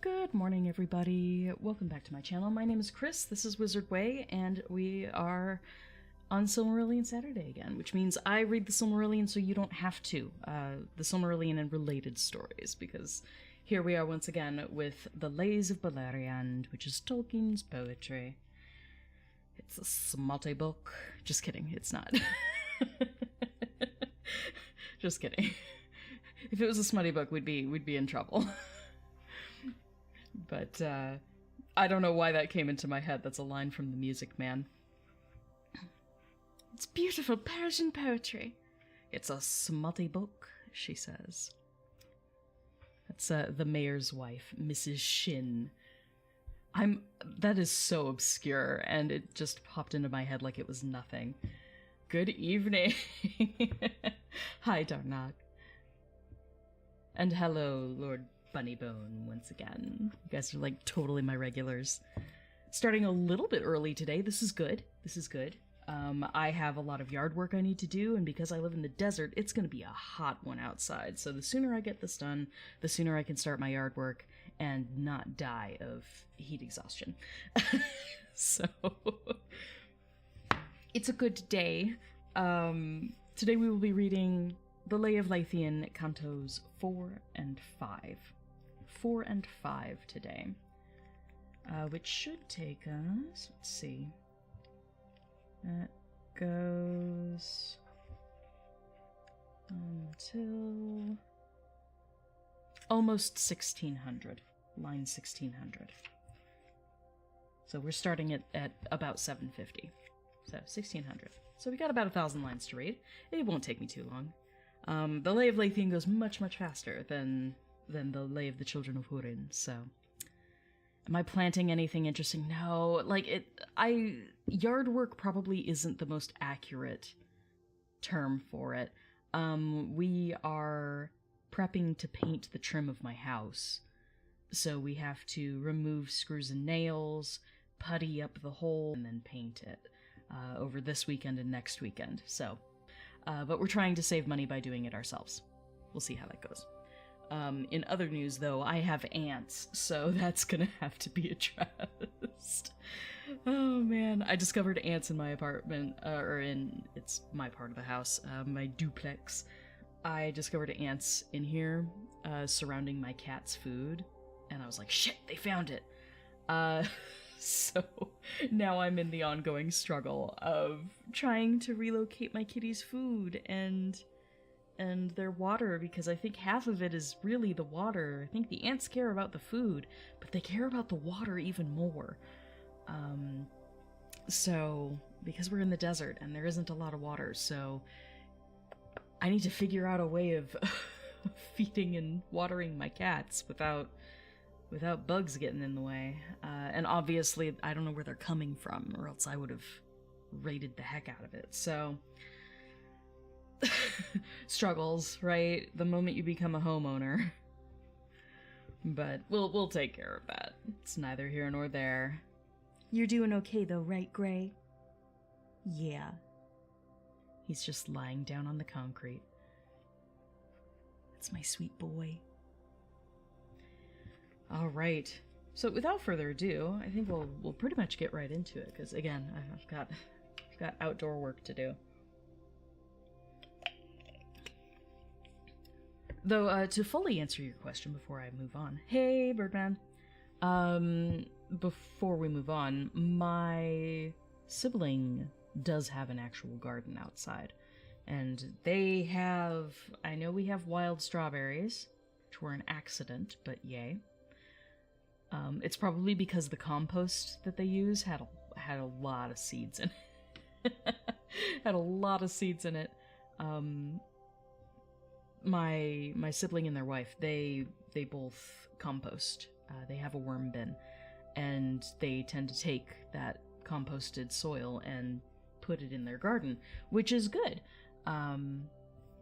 Good morning, everybody. Welcome back to my channel. My name is Kris, this is Wizard Way, and we are on Silmarillion Saturday again, which means I read the Silmarillion so you don't have to. The Silmarillion and related stories, because here we are once again with the Lays of Beleriand, which is Tolkien's poetry. It's a smutty book. Just kidding, it's not. Just kidding. If it was a smutty book, we'd be in trouble. But, I don't know why that came into my head. That's a line from The Music Man. It's beautiful Persian poetry. It's a smutty book, she says. That's, the mayor's wife, Mrs. Shin. That is so obscure, and it just popped into my head like it was nothing. Good evening. Hi, Darnak. And hello, Lord Bunnybone, once again. You guys are like totally my regulars. Starting a little bit early today. This is good. This is good. I have a lot of yard work I need to do, and because I live in the desert, it's going to be a hot one outside. So the sooner I get this done, the sooner I can start my yard work and not die of heat exhaustion. So it's a good day. Today we will be reading The Lay of Leithian, Cantos 4 and 5. 4 and 5 today. Which should take us, let's see. That goes until almost 1600. Line 1600. So we're starting at about 750. So 1600. So we got about 1,000 lines to read. It won't take me too long. The Lay of Leithian goes much, much faster than the Lay of the Children of Húrin, so... Am I planting anything interesting? No, yard work probably isn't the most accurate term for it. We are prepping to paint the trim of my house. So we have to remove screws and nails, putty up the hole, and then paint it over this weekend and next weekend, so... but we're trying to save money by doing it ourselves. We'll see how that goes. In other news, though, I have ants, so that's gonna have to be addressed. Oh man, I discovered ants in my apartment, it's my part of the house, my duplex. I discovered ants in here, surrounding my cat's food, and I was like, shit, they found it! So now I'm in the ongoing struggle of trying to relocate my kitty's food and their water, because I think half of it is really the water. I think the ants care about the food, but they care about the water even more. So, because we're in the desert and there isn't a lot of water, so I need to figure out a way of feeding and watering my cats without bugs getting in the way. And obviously, I don't know where they're coming from, or else I would have raided the heck out of it. So, struggles, right? The moment you become a homeowner. But we'll take care of that. It's neither here nor there. You're doing okay though, right, Gray? Yeah. He's just lying down on the concrete. That's my sweet boy. All right. So without further ado, I think we'll pretty much get right into it, because again, I've got outdoor work to do. Though, to fully answer your question before I move on, hey, Birdman. Before we move on, my sibling does have an actual garden outside, and I know we have wild strawberries, which were an accident, but yay. It's probably because the compost that they use had a lot of seeds in it. Had a lot of seeds in it. My sibling and their wife, they both compost. They have a worm bin, and they tend to take that composted soil and put it in their garden, which is good.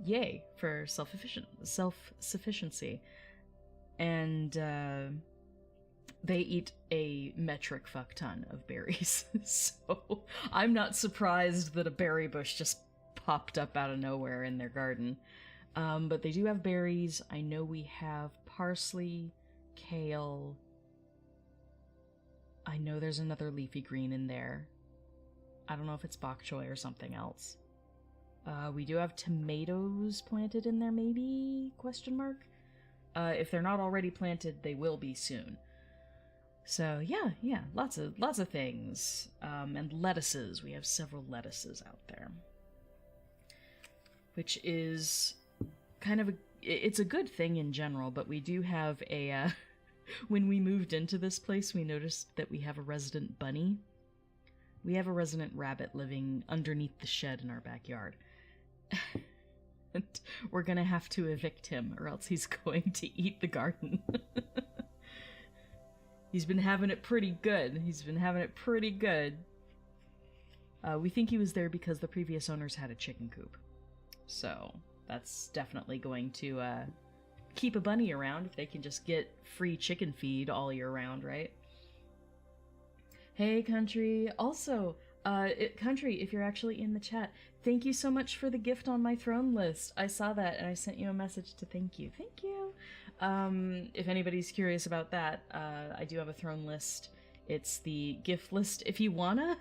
Yay for self-sufficiency. And they eat a metric fuck ton of berries. So I'm not surprised that a berry bush just popped up out of nowhere in their garden. But they do have berries. I know we have parsley, kale, I know there's another leafy green in there. I don't know if it's bok choy or something else. We do have tomatoes planted in there, maybe? Question mark? If they're not already planted, they will be soon. So yeah, lots of things. And lettuces. We have several lettuces out there. Which is kind of it's a good thing in general, but we do have a, when we moved into this place, we noticed that we have a resident bunny. We have a resident rabbit living underneath the shed in our backyard. And we're gonna have to evict him, or else he's going to eat the garden. He's been having it pretty good. We think he was there because the previous owners had a chicken coop. So, that's definitely going to keep a bunny around if they can just get free chicken feed all year round, right? Hey, Country. Also, Country, if you're actually in the chat, thank you so much for the gift on my throne list. I saw that and I sent you a message to thank you. Thank you. If anybody's curious about that, I do have a throne list. It's the gift list if you wanna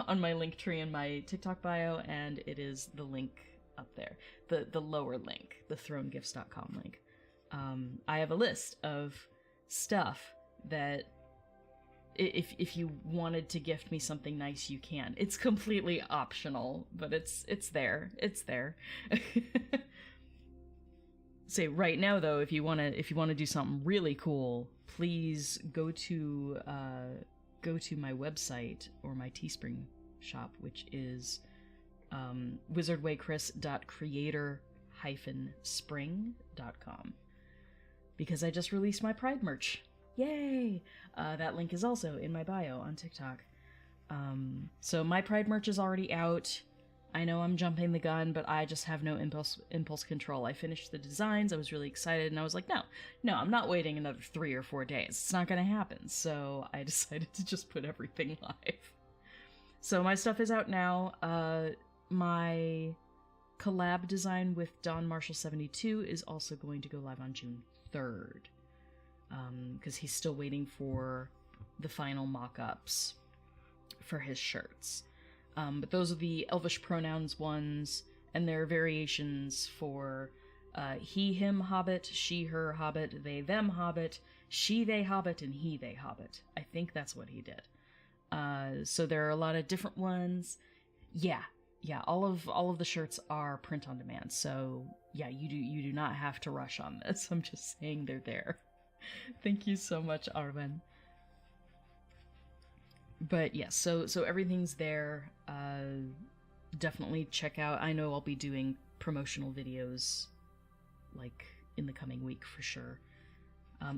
on my link tree in my TikTok bio, and it is the link up there. The lower link, the thronegifts.com link. I have a list of stuff that if you wanted to gift me something nice, you can. It's completely optional, but it's there. It's there. Say right now though, if you wanna do something really cool, please go to my website or my Teespring shop, which is wizardwaychris.creator-spring.com, because I just released my Pride merch. Yay! That link is also in my bio on TikTok. So my Pride merch is already out. I know I'm jumping the gun, but I just have no impulse control. I finished the designs, I was really excited, and I was like, no, I'm not waiting another 3 or 4 days. It's not gonna happen. So I decided to just put everything live. So my stuff is out now. My collab design with Don Marshall 72 is also going to go live on June 3rd. Because he's still waiting for the final mock-ups for his shirts. But those are the Elvish pronouns ones, and there are variations for he, him, hobbit, she, her, hobbit, they, them, hobbit, she, they, hobbit, and he, they, hobbit. I think that's what he did. So there are a lot of different ones. Yeah, all of the shirts are print on demand, so yeah, you do not have to rush on this. I'm just saying they're there. Thank you so much, Arwen. But yes, so everything's there. Definitely check out. I know I'll be doing promotional videos like in the coming week for sure.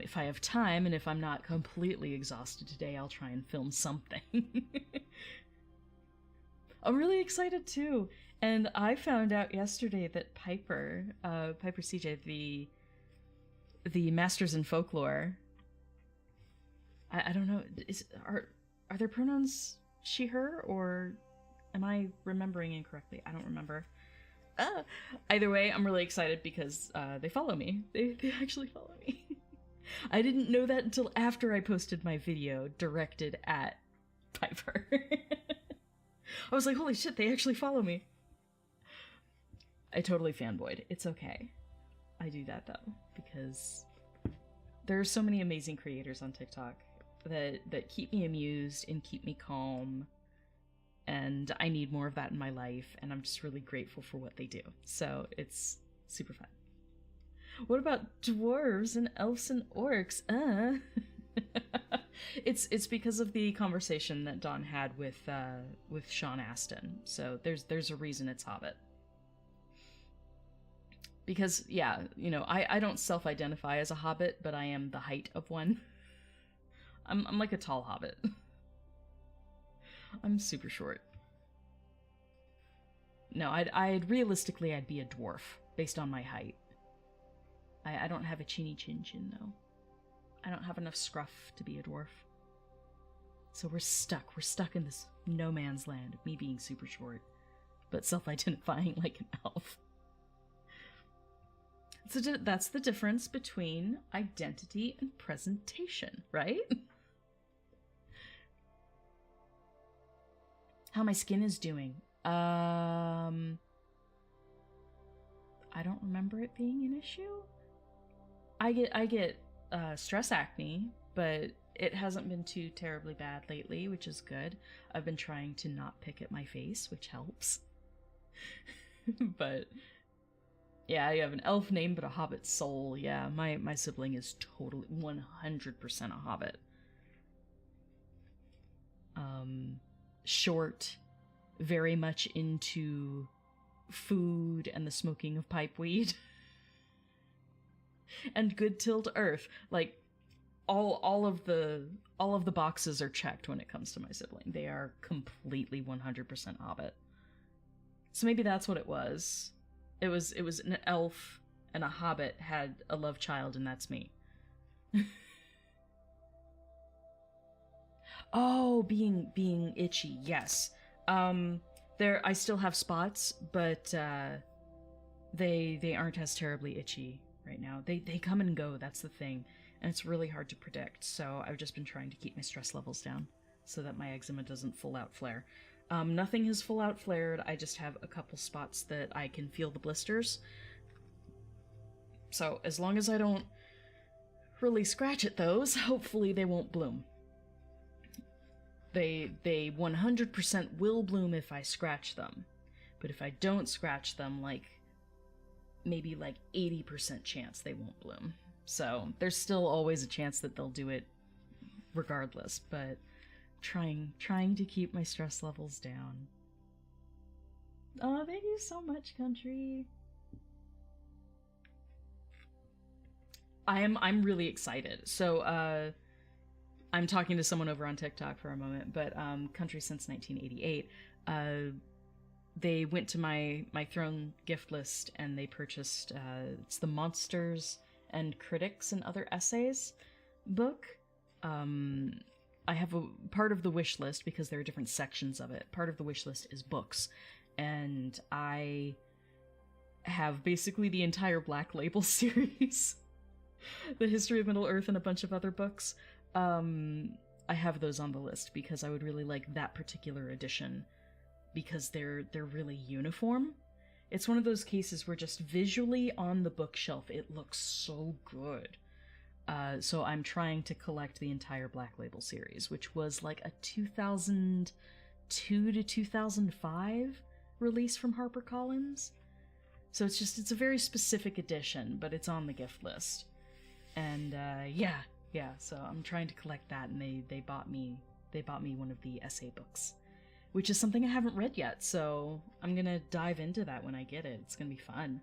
If I have time and if I'm not completely exhausted today, I'll try and film something. I'm really excited too. And I found out yesterday that Piper CJ, the Masters in Folklore, I don't know, are their pronouns she, her, or am I remembering incorrectly? I don't remember. Either way, I'm really excited because they follow me. They actually follow me. I didn't know that until after I posted my video directed at Piper. I was like, holy shit, they actually follow me. I totally fanboyed. It's okay. I do that though, because there are so many amazing creators on TikTok that keep me amused and keep me calm, and I need more of that in my life, and I'm just really grateful for what they do. So it's super fun. What about dwarves and elves and orcs? It's because of the conversation that Dawn had with Sean Astin. So there's a reason it's Hobbit. Because, yeah, you know, I don't self-identify as a hobbit, but I am the height of one. I'm like a tall hobbit. I'm super short. No, I'd realistically, I'd be a dwarf, based on my height. I don't have a chinny chin chin, though. I don't have enough scruff to be a dwarf. So we're stuck. We're stuck in this no man's land of me being super short, but self-identifying like an elf. So that's the difference between identity and presentation, right? How my skin is doing. I don't remember it being an issue. I get stress acne, but it hasn't been too terribly bad lately, which is good. I've been trying to not pick at my face, which helps. But yeah, I have an elf name, but a hobbit soul. Yeah, my sibling is totally 100% a hobbit. Short, very much into food and the smoking of pipe weed. And good till to earth. Like, all of the boxes are checked when it comes to my sibling. They are completely 100% hobbit. So maybe that's what it was. It was an elf and a hobbit had a love child, and that's me. Oh, being itchy, yes. I still have spots, but they aren't as terribly itchy right now. They come and go, that's the thing. And it's really hard to predict, so I've just been trying to keep my stress levels down so that my eczema doesn't full out flare. Nothing has full out flared, I just have a couple spots that I can feel the blisters. So as long as I don't really scratch at those, hopefully they won't bloom. They 100% will bloom if I scratch them. But if I don't scratch them, maybe 80% chance they won't bloom. So there's still always a chance that they'll do it regardless, but trying to keep my stress levels down. Oh, thank you so much, Country. I'm really excited. So I'm talking to someone over on TikTok for a moment, but Country since 1988. They went to my Throne gift list and they purchased it's the Monsters and Critics and Other Essays book. I have a part of the wish list because there are different sections of it. Part of the wish list is books, and I have basically the entire Black Label series, the History of Middle-earth, and a bunch of other books. I have those on the list because I would really like that particular edition because they're really uniform. It's one of those cases where just visually on the bookshelf it looks so good. So I'm trying to collect the entire Black Label series, which was like a 2002 to 2005 release from HarperCollins. So it's a very specific edition, but it's on the gift list. And yeah, so I'm trying to collect that, and they bought me one of the essay books, which is something I haven't read yet, so I'm gonna dive into that when I get it. It's gonna be fun.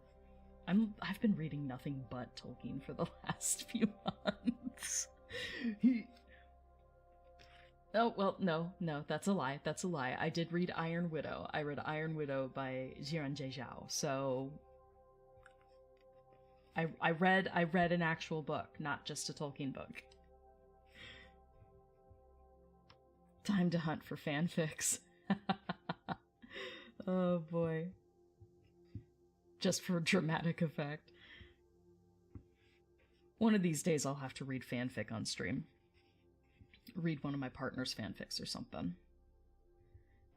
I've been reading nothing but Tolkien for the last few months. Oh, well, no, that's a lie. I did read Iron Widow. I read Iron Widow by Jiran Zhao, so I read an actual book, not just a Tolkien book. Time to hunt for fanfics. Oh boy. Just for dramatic effect. One of these days I'll have to read fanfic on stream. Read one of my partner's fanfics or something.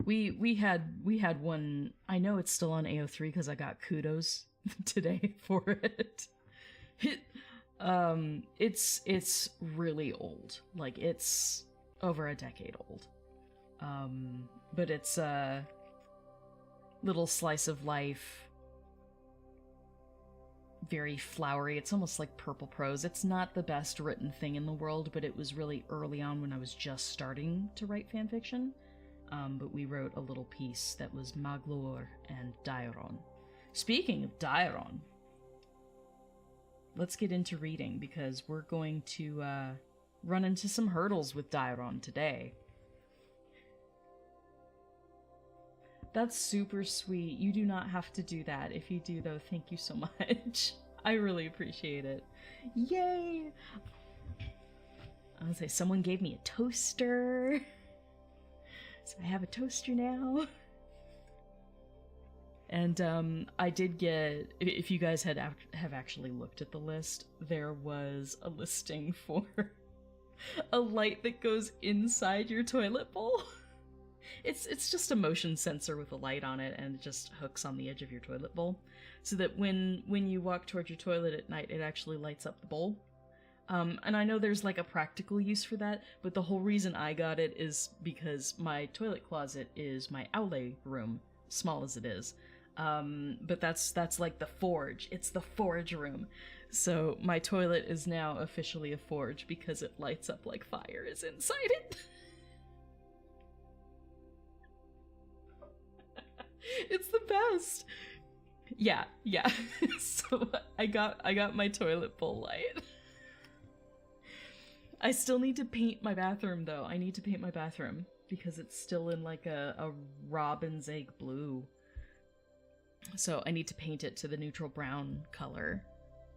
We had one. I know it's still on AO3 because I got kudos today for it. It's really old. Like, it's over a decade old. But it's a little slice of life. Very flowery. It's almost like purple prose. It's not the best written thing in the world, but it was really early on when I was just starting to write fanfiction. But we wrote a little piece that was Maglor and Daeron. Speaking of Daeron, let's get into reading because we're going to run into some hurdles with Daeron today. That's super sweet. You do not have to do that. If you do, though, thank you so much. I really appreciate it. Yay! I was say someone gave me a toaster. So I have a toaster now. And I did get, if you guys have actually looked at the list, there was a listing for a light that goes inside your toilet bowl. It's just a motion sensor with a light on it, and it just hooks on the edge of your toilet bowl, so that when you walk towards your toilet at night, it actually lights up the bowl. And I know there's like a practical use for that, but the whole reason I got it is because my toilet closet is my Aule room, small as it is. But that's like the forge. It's the forge room. So my toilet is now officially a forge because it lights up like fire is inside it. It's the best. Yeah. So I got my toilet bowl light. I still need to paint my bathroom though. I need to paint my bathroom because it's still in like a robin's egg blue. So I need to paint it to the neutral brown color.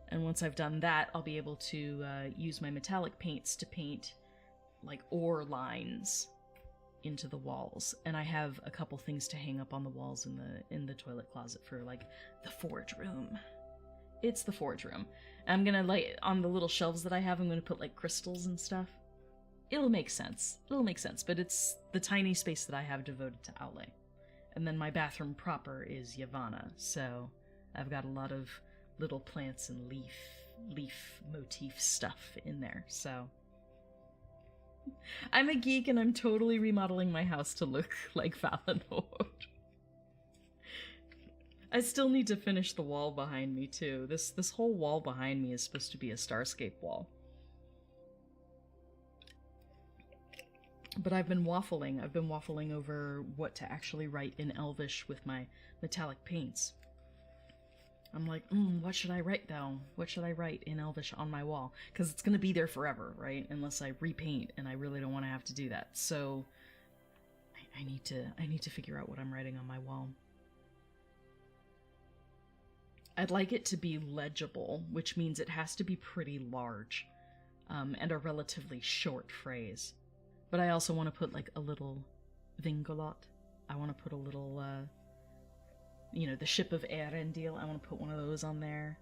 And once I've done that, I'll be able to use my metallic paints to paint like ore lines into the walls. And I have a couple things to hang up on the walls in the toilet closet for like the forge room. It's the forge room. And I'm gonna like on the little shelves that I have, I'm gonna put like crystals and stuff. It'll make sense. But it's the tiny space that I have devoted to Aule. And then my bathroom proper is Yavanna, so I've got a lot of little plants and leaf motif stuff in there, so I'm a geek and I'm totally remodeling my house to look like Valinor. I still need to finish the wall behind me too. This whole wall behind me is supposed to be a Starscape wall. But I've been waffling over what to actually write in Elvish with my metallic paints. I'm like, what should I write though? What should I write in Elvish on my wall? Because it's gonna be there forever, right? Unless I repaint, and I really don't want to have to do that. So I need to figure out what I'm writing on my wall. I'd like it to be legible, which means it has to be pretty large, and a relatively short phrase. But I also want to put like a little Vingolot. I want to put a little, the ship of Eärendil. I want to put one of those on there.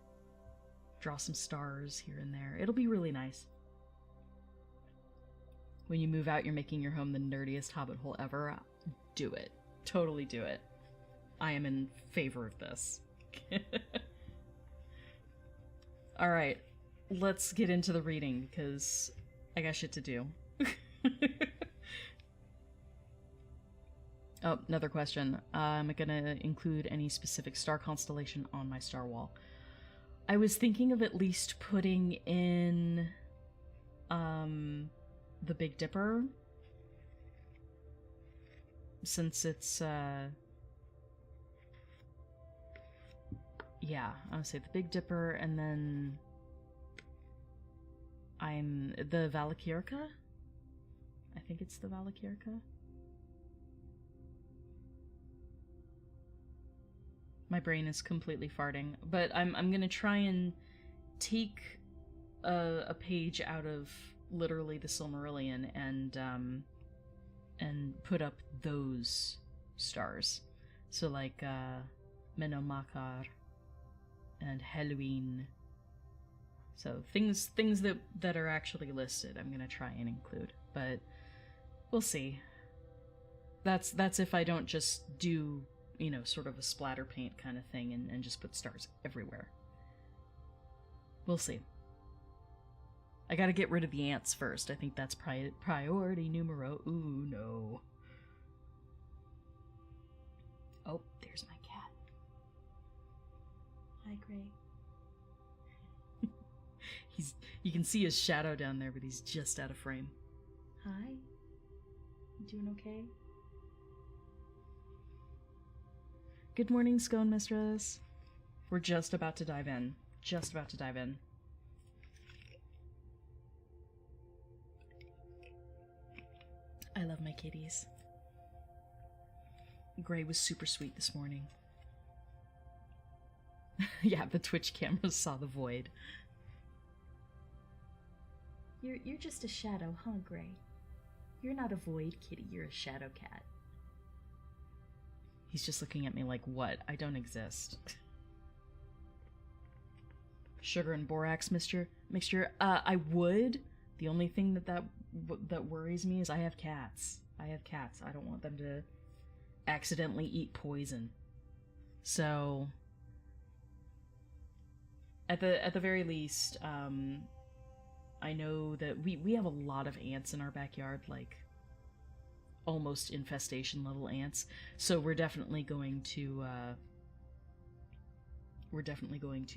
Draw some stars here and there. It'll be really nice. When you move out, you're making your home the nerdiest hobbit hole ever. Do it. Totally do it. I am in favor of this. Alright, let's get into the reading, because I got shit to do. Oh, another question. Am I gonna include any specific star constellation on my star wall? I was thinking of at least putting in the Big Dipper, since it's yeah, I would say the Big Dipper, and then the Valakirka? I think it's the Valakirka. My brain is completely farting, but I'm gonna try and take a page out of literally the Silmarillion and put up those stars. So like Menomakar and Helwyn. So things that are actually listed, I'm gonna try and include, but we'll see. That's if I don't just do, sort of a splatter paint kind of thing and just put stars everywhere. We'll see. I gotta get rid of the ants first. I think that's priority numero uno. Oh, there's my cat. Hi, Gray. You can see his shadow down there, but he's just out of frame. Hi. You doing okay? Good morning, Scone Mistress. We're just about to dive in. I love my kitties. Gray was super sweet this morning. Yeah, the Twitch cameras saw the void. You're just a shadow, huh, Gray? You're not a void kitty, you're a shadow cat. He's just looking at me like, what? I don't exist. Sugar and borax mixture? I would. The only thing that worries me is I have cats. I have cats. I don't want them to accidentally eat poison. So, at the very least, I know that we have a lot of ants in our backyard, like almost infestation level ants. So we're definitely going to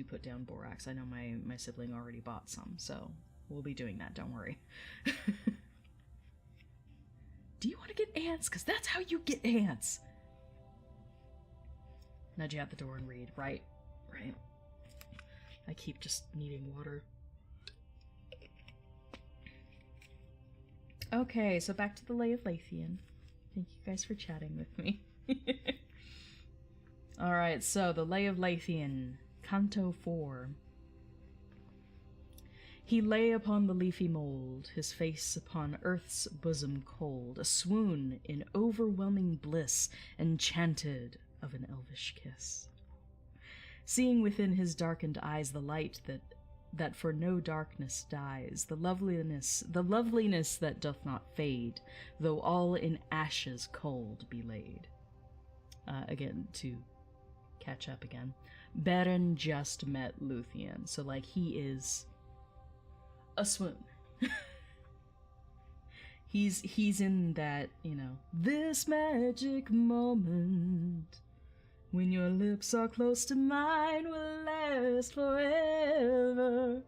put down borax. I know my sibling already bought some, so we'll be doing that. Don't worry. Do you want to get ants? Because that's how you get ants. Nudge you out the door and read. Right. I keep just needing water. Okay, so back to the Lay of Lathian. Thank you guys for chatting with me. Alright, so the Lay of Lathian, Canto 4. He lay upon the leafy mould, his face upon earth's bosom cold, a swoon in overwhelming bliss, enchanted of an elvish kiss. Seeing within his darkened eyes the light that for no darkness dies, the loveliness that doth not fade, though all in ashes cold be laid. Again, to catch up again, Beren just met Luthien, so like he is a swoon. he's in that, you know, this magic moment when your lips are close to mine will last forever.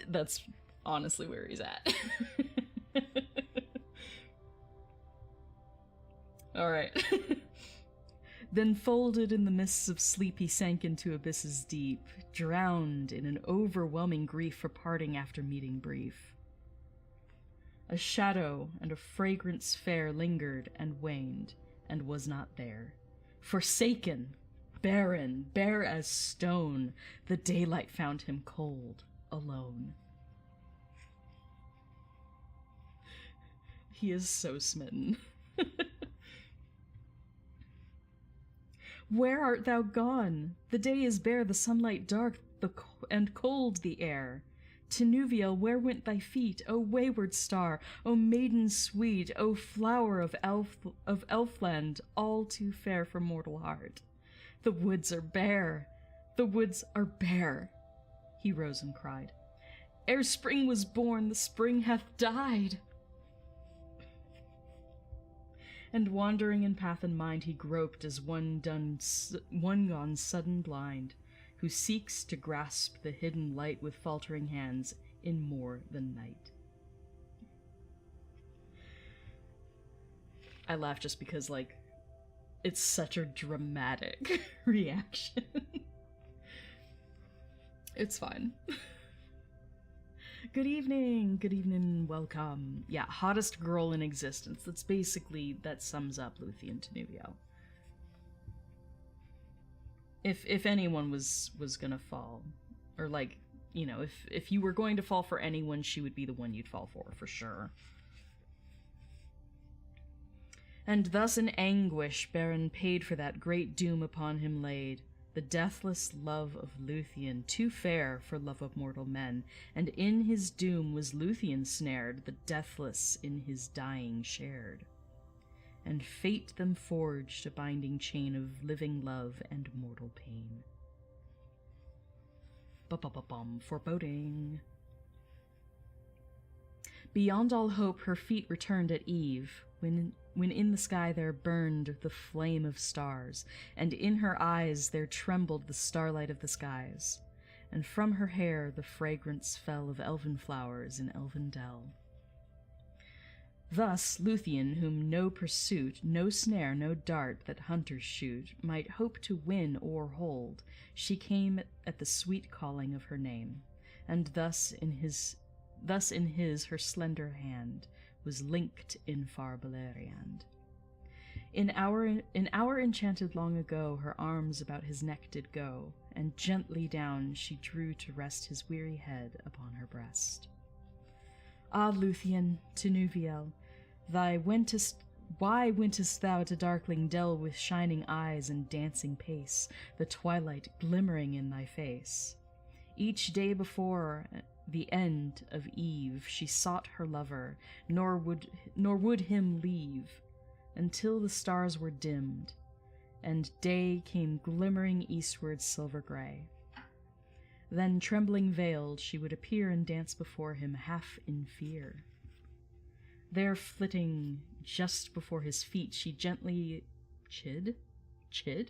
That's honestly where he's at. Alright. Then folded in the mists of sleep he sank into abysses deep, drowned in an overwhelming grief for parting after meeting brief. A shadow and a fragrance fair lingered and waned, and was not there. Forsaken, barren, bare as stone, the daylight found him cold, alone. He is so smitten. Where art thou gone? The day is bare, the sunlight dark, and cold the air. To Nuviel, where went thy feet? O wayward star, O maiden sweet, O flower of elfland, all too fair for mortal heart. The woods are bare, the woods are bare. He rose and cried. Ere spring was born, the spring hath died. And wandering in path and mind, he groped as one gone sudden blind, who seeks to grasp the hidden light with faltering hands in more than night. I laugh just because, like, it's such a dramatic reaction. It's fine. Good evening, welcome. Yeah, hottest girl in existence. That's basically, that sums up Luthien to Nuviel. If anyone was gonna fall, or like, you know, if you were going to fall for anyone, she would be the one you'd fall for sure. And thus in anguish Beren paid for that great doom upon him laid, the deathless love of Luthien, too fair for love of mortal men, and in his doom was Luthien snared, the deathless in his dying shared. And fate them forged a binding chain of living love and mortal pain. Ba-ba-ba-bum, foreboding. Beyond all hope her feet returned at eve, when in the sky there burned the flame of stars, and in her eyes there trembled the starlight of the skies, and from her hair the fragrance fell of elven flowers in elven dell. Thus Luthien, whom no pursuit, no snare, no dart that hunters shoot, might hope to win or hold, she came at the sweet calling of her name, and thus in his her slender hand was linked in far Beleriand. In our enchanted long ago, her arms about his neck did go, and gently down she drew to rest his weary head upon her breast. Ah, Luthien, to Nuviel, why wentest thou to darkling dell with shining eyes and dancing pace, the twilight glimmering in thy face? Each day before the end of eve, she sought her lover, nor would him leave, until the stars were dimmed, and day came glimmering eastward silver grey. Then, trembling veiled, she would appear and dance before him, half in fear. There, flitting just before his feet, she gently chid? She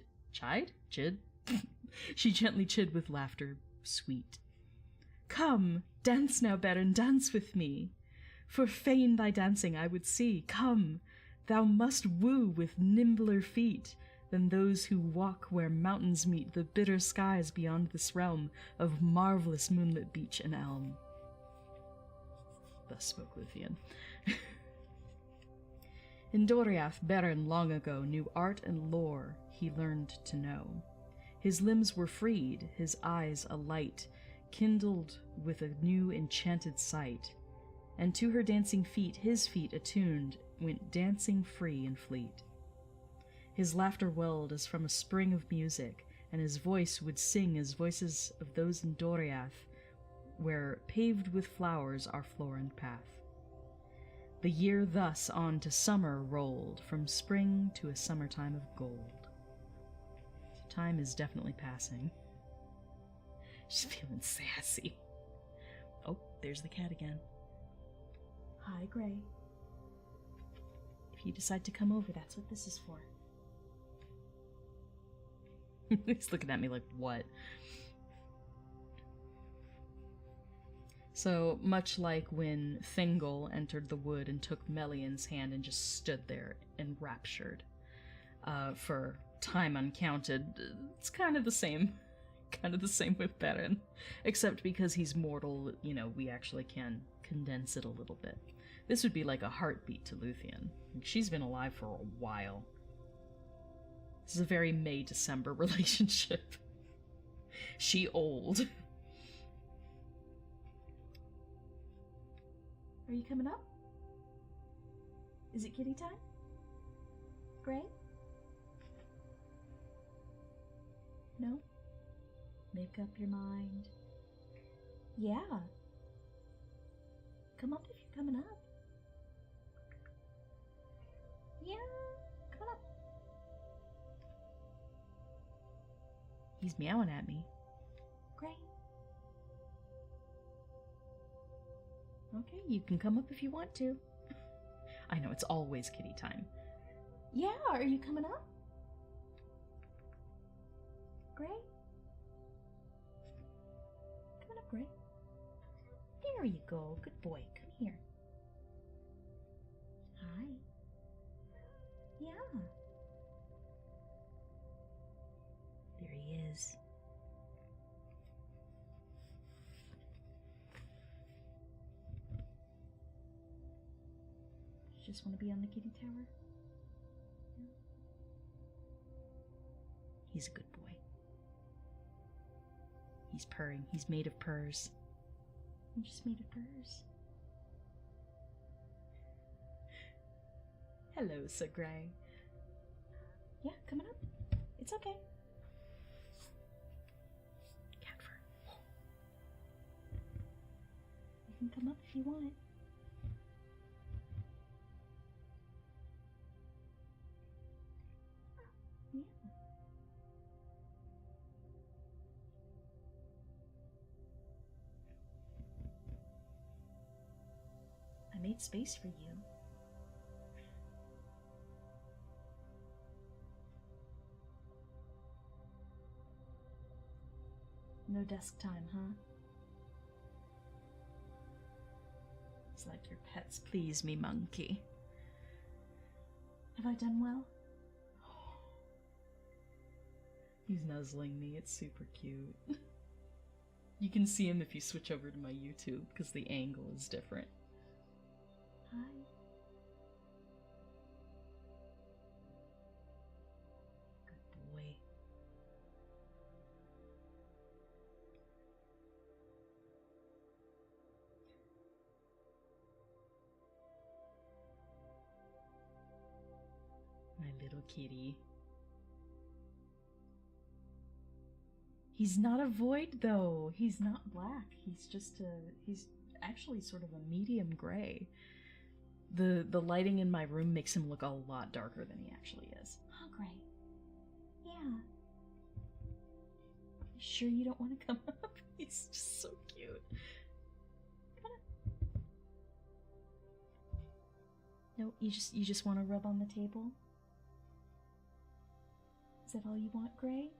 gently chid with laughter sweet. Come, dance now, Baron, dance with me, for fain thy dancing I would see. Come, thou must woo with nimbler feet than those who walk where mountains meet the bitter skies beyond this realm of marvelous moonlit beech and elm. Thus spoke Luthien. In Doriath, Beren long ago knew art and lore he learned to know. His limbs were freed, his eyes alight, kindled with a new enchanted sight, and to her dancing feet, his feet attuned, went dancing free and fleet. His laughter welled as from a spring of music, and his voice would sing as voices of those in Doriath, where paved with flowers our florid path. The year thus on to summer rolled, from spring to a summertime of gold. Time is definitely passing. She's feeling sassy. Oh, there's the cat again. Hi, Gray. If you decide to come over, that's what this is for. He's looking at me like, what? So, much like when Thingol entered the wood and took Melian's hand and just stood there enraptured for time uncounted, it's kind of the same. Kind of the same with Beren. Except because he's mortal, you know, we actually can condense it a little bit. This would be like a heartbeat to Luthien. She's been alive for a while. This is a very May-December relationship. She old. Are you coming up? Is it kitty time? Gray? No? Make up your mind. Yeah. Come up if you're coming up. Yeah, come on up. He's meowing at me. Great. Okay, you can come up if you want to. I know, it's always kitty time. Yeah, are you coming up? Gray? Coming up, Gray. There you go. Good boy. Come here. Hi. Yeah. There he is. You just want to be on the kitty tower? Yeah. He's a good boy. He's purring. He's made of purrs. I'm just made of purrs. Hello, Sir Gray. Yeah, coming up. It's okay. Cat fur. You can come up if you want. Yeah. I made space for you. No desk time, huh? It's like your pets please me, monkey. Have I done well? He's nuzzling me, it's super cute. You can see him if you switch over to my YouTube, because the angle is different. Hi. Good boy. My little kitty. He's not a void, though. He's not black. He's just he's actually sort of a medium gray. The lighting in my room makes him look a lot darker than he actually is. Huh, Gray? Yeah. You sure you don't want to come up? He's just so cute. Come on. No, you just want to rub on the table? Is that all you want, Gray?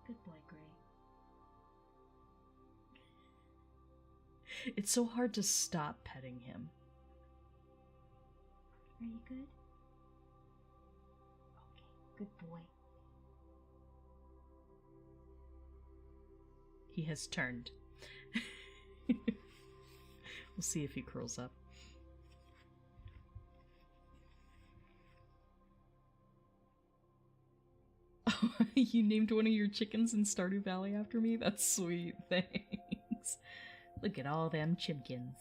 Good boy, Gray. It's so hard to stop petting him. Are you good? Okay, good boy. He has turned. We'll see if he curls up. Oh, you named one of your chickens in Stardew Valley after me? That's sweet, thanks. Look at all them chimkins.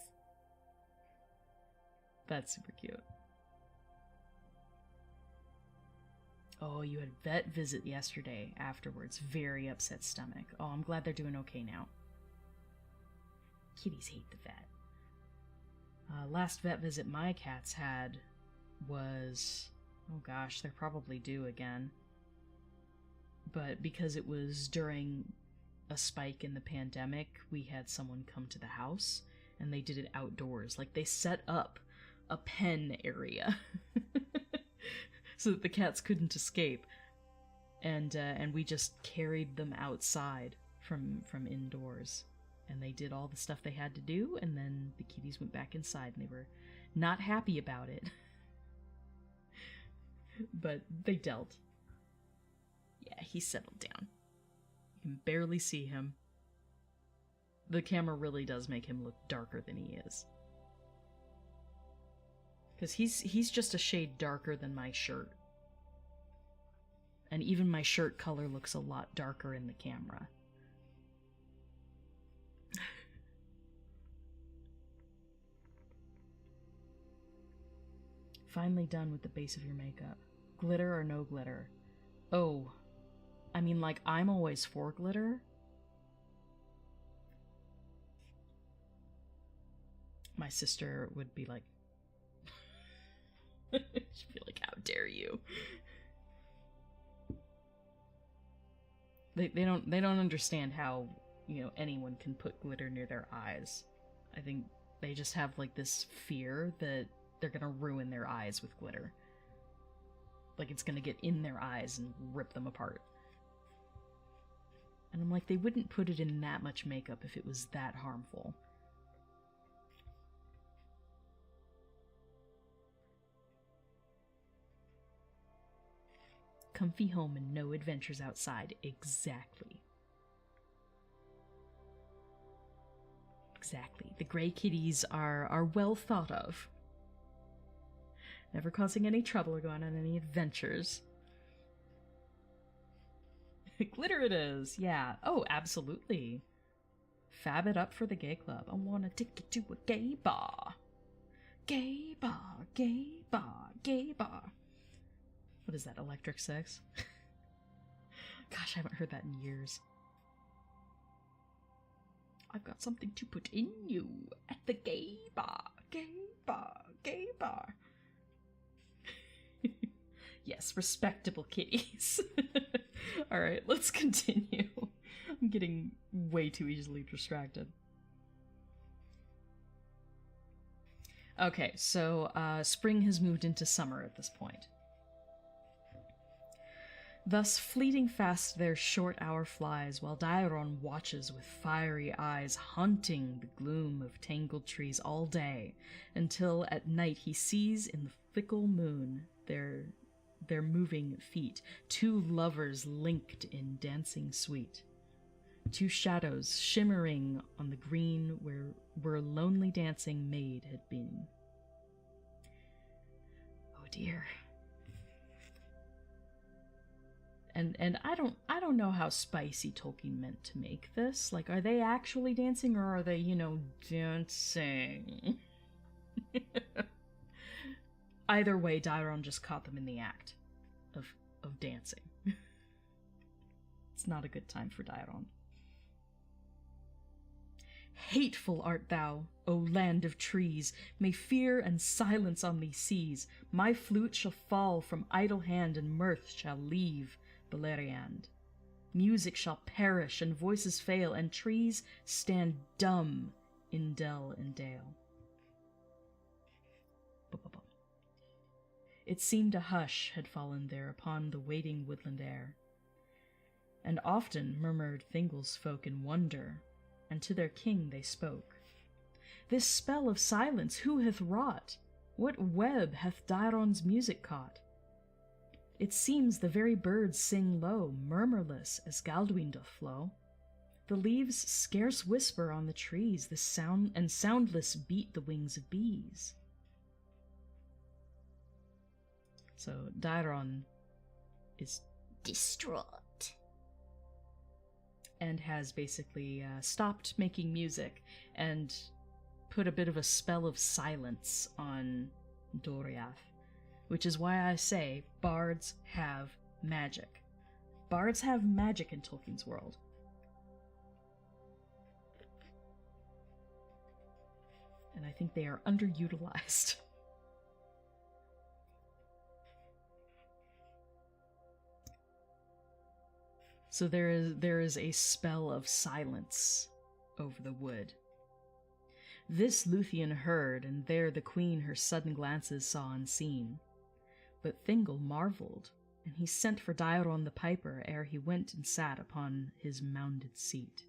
That's super cute. Oh, you had vet visit yesterday afterwards. Very upset stomach. Oh, I'm glad they're doing okay now. Kitties hate the vet. Last vet visit my cats had was... oh gosh, they're probably due again. But because it was during a spike in the pandemic, we had someone come to the house, and they did it outdoors. Like, they set up a pen area so that the cats couldn't escape. And we just carried them outside from indoors. And they did all the stuff they had to do, and then the kitties went back inside, and they were not happy about it. But they dealt. Yeah, he settled down. You can barely see him. The camera really does make him look darker than he is. Because he's just a shade darker than my shirt. And even my shirt color looks a lot darker in the camera. Finally done with the base of your makeup. Glitter or no glitter? Oh, I mean, like, I'm always for glitter. My sister would be like... she'd be like, how dare you? They don't understand how, you know, anyone can put glitter near their eyes. I think they just have, like, this fear that they're gonna ruin their eyes with glitter. Like, it's gonna get in their eyes and rip them apart. And I'm like, they wouldn't put it in that much makeup if it was that harmful. Comfy home and no adventures outside. Exactly. Exactly. The gray kitties are well thought of. Never causing any trouble or going on any adventures. Glitter it is, yeah. Oh, absolutely. Fab it up for the gay club. I wanna take you to a gay bar. Gay bar, gay bar, gay bar. What is that, Electric Six? Gosh, I haven't heard that in years. I've got something to put in you at the gay bar, gay bar, gay bar. Yes, respectable kitties. Alright, let's continue. I'm getting way too easily distracted. Okay, so spring has moved into summer at this point. Thus fleeting fast their short hour flies, while Dairon watches with fiery eyes, haunting the gloom of tangled trees all day, until at night he sees in the fickle moon their moving feet, two lovers linked in dancing sweet, two shadows shimmering on the green where lonely dancing maid had been. Oh dear. And I don't know how spicy Tolkien meant to make this. Like, are they actually dancing, or are they, dancing? Either way, Dairon just caught them in the act of dancing. It's not a good time for Dairon. Hateful art thou, O land of trees! May fear and silence on thee seize. My flute shall fall from idle hand, and mirth shall leave Beleriand. Music shall perish, and voices fail, and trees stand dumb in dell and dale. It seemed a hush had fallen there upon the waiting woodland air, and often murmured Thingol's folk in wonder, and to their king they spoke. This spell of silence who hath wrought? What web hath Dairon's music caught? It seems the very birds sing low, murmurless as Galdwin doth flow. The leaves scarce whisper on the trees, the sound and soundless beat the wings of bees. So Dairon is distraught and has basically stopped making music and put a bit of a spell of silence on Doriath, which is why I say bards have magic. Bards have magic in Tolkien's world. And I think they are underutilized. So there is a spell of silence over the wood. This Luthien heard, and there the queen her sudden glances saw unseen. But Thingol marvelled, and he sent for Dairon the piper ere he went and sat upon his mounded seat,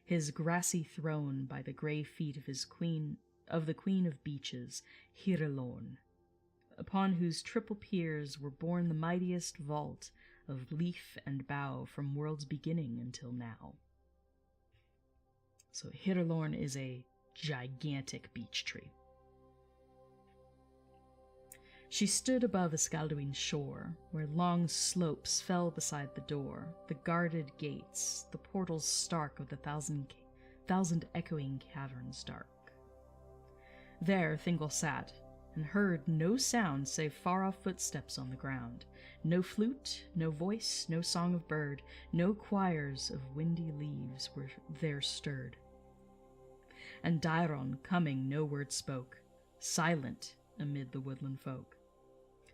his grassy throne by the grey feet of the queen of beeches, Hirelorn, upon whose triple piers were borne the mightiest vault of leaf and bough from world's beginning until now. So Hirelorn is a gigantic beech tree. She stood above Iskaldwin's shore, where long slopes fell beside the door, the guarded gates, the portals stark of the thousand echoing caverns dark. There Thingol sat, and heard no sound save far-off footsteps on the ground. No flute, no voice, no song of bird, no choirs of windy leaves were there stirred. And Dairon, coming, no word spoke, silent amid the woodland folk.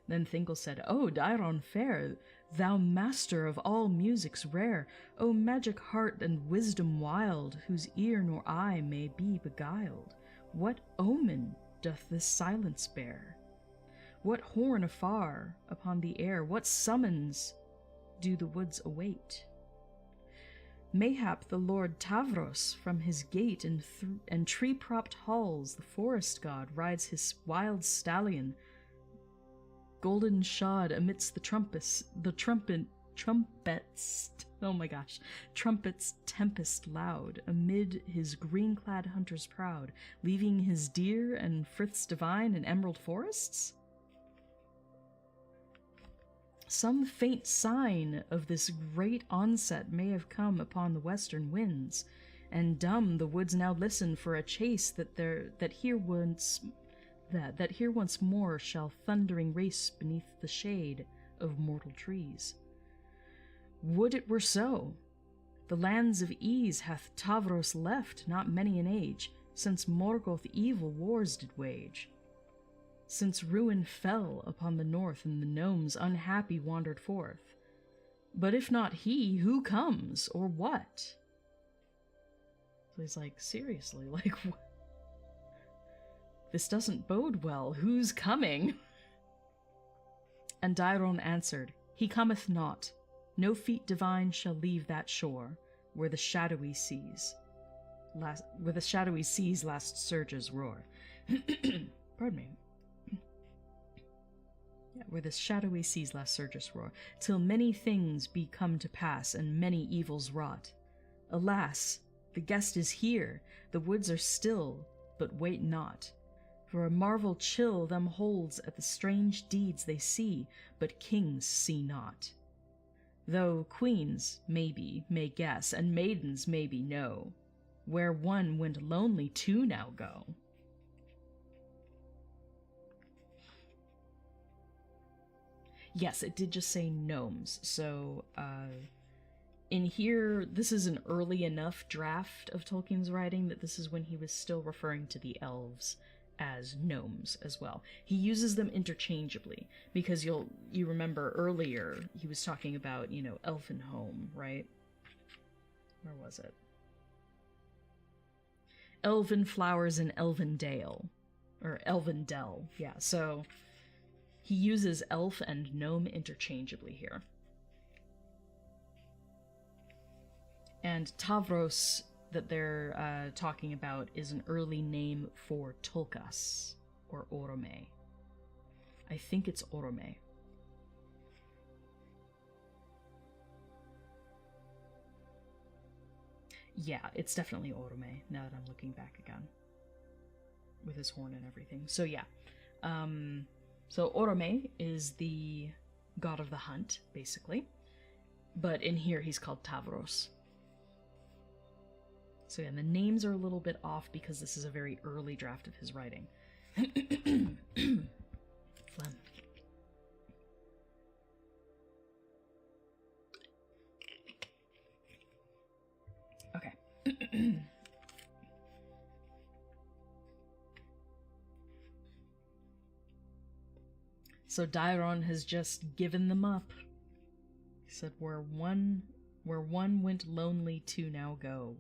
Then Thingol said, O Dairon fair, thou master of all musics rare, O magic heart and wisdom wild, whose ear nor eye may be beguiled, what omen doth this silence bear? What horn afar upon the air, what summons do the woods await? Mayhap the Lord Tavros from his gate and tree-propped halls, the forest god, rides his wild stallion, golden shod amidst the trumpets, trumpets tempest loud, amid his green-clad hunters proud, leaving his deer and friths divine in emerald forests? Some faint sign of this great onset may have come upon the western winds, and dumb the woods now listen for a chase that here once more shall thundering race beneath the shade of mortal trees. Would it were so! The lands of ease hath Tavros left not many an age, since Morgoth evil wars did wage. Since ruin fell upon the north and the gnomes unhappy wandered forth. But if not he, who comes, or what? So he's like, seriously, like, this doesn't bode well. Who's coming? And Dairon answered, He cometh not. No feet divine shall leave that shore, where the shadowy seas last surges roar. Pardon me. Where the shadowy seas last surges roar, till many things be come to pass, and many evils wrought. Alas, the guest is here, the woods are still, but wait not. For a marvel chill them holds at the strange deeds they see, but kings see not. though queens, maybe, may guess, and maidens, maybe, know, where one went lonely two now go. Yes, it did just say gnomes, so, in here, this is an early enough draft of Tolkien's writing that this is when he was still referring to the elves as gnomes as well. He uses them interchangeably, because you remember earlier he was talking about, elfin home, right? Where was it? Elven flowers in Elven Dale. Or Elven Dell, yeah, so he uses elf and gnome interchangeably here. And Tavros, that they're talking about, is an early name for Tolkas, or Orome. I think it's Orome. Yeah, it's definitely Orome, now that I'm looking back again. With his horn and everything. So yeah. So Orome is the god of the hunt, basically. But in here he's called Tavros. So yeah, the names are a little bit off because this is a very early draft of his writing. Phlegm. Okay. So Daeron has just given them up. He said, where one went lonely, two now go.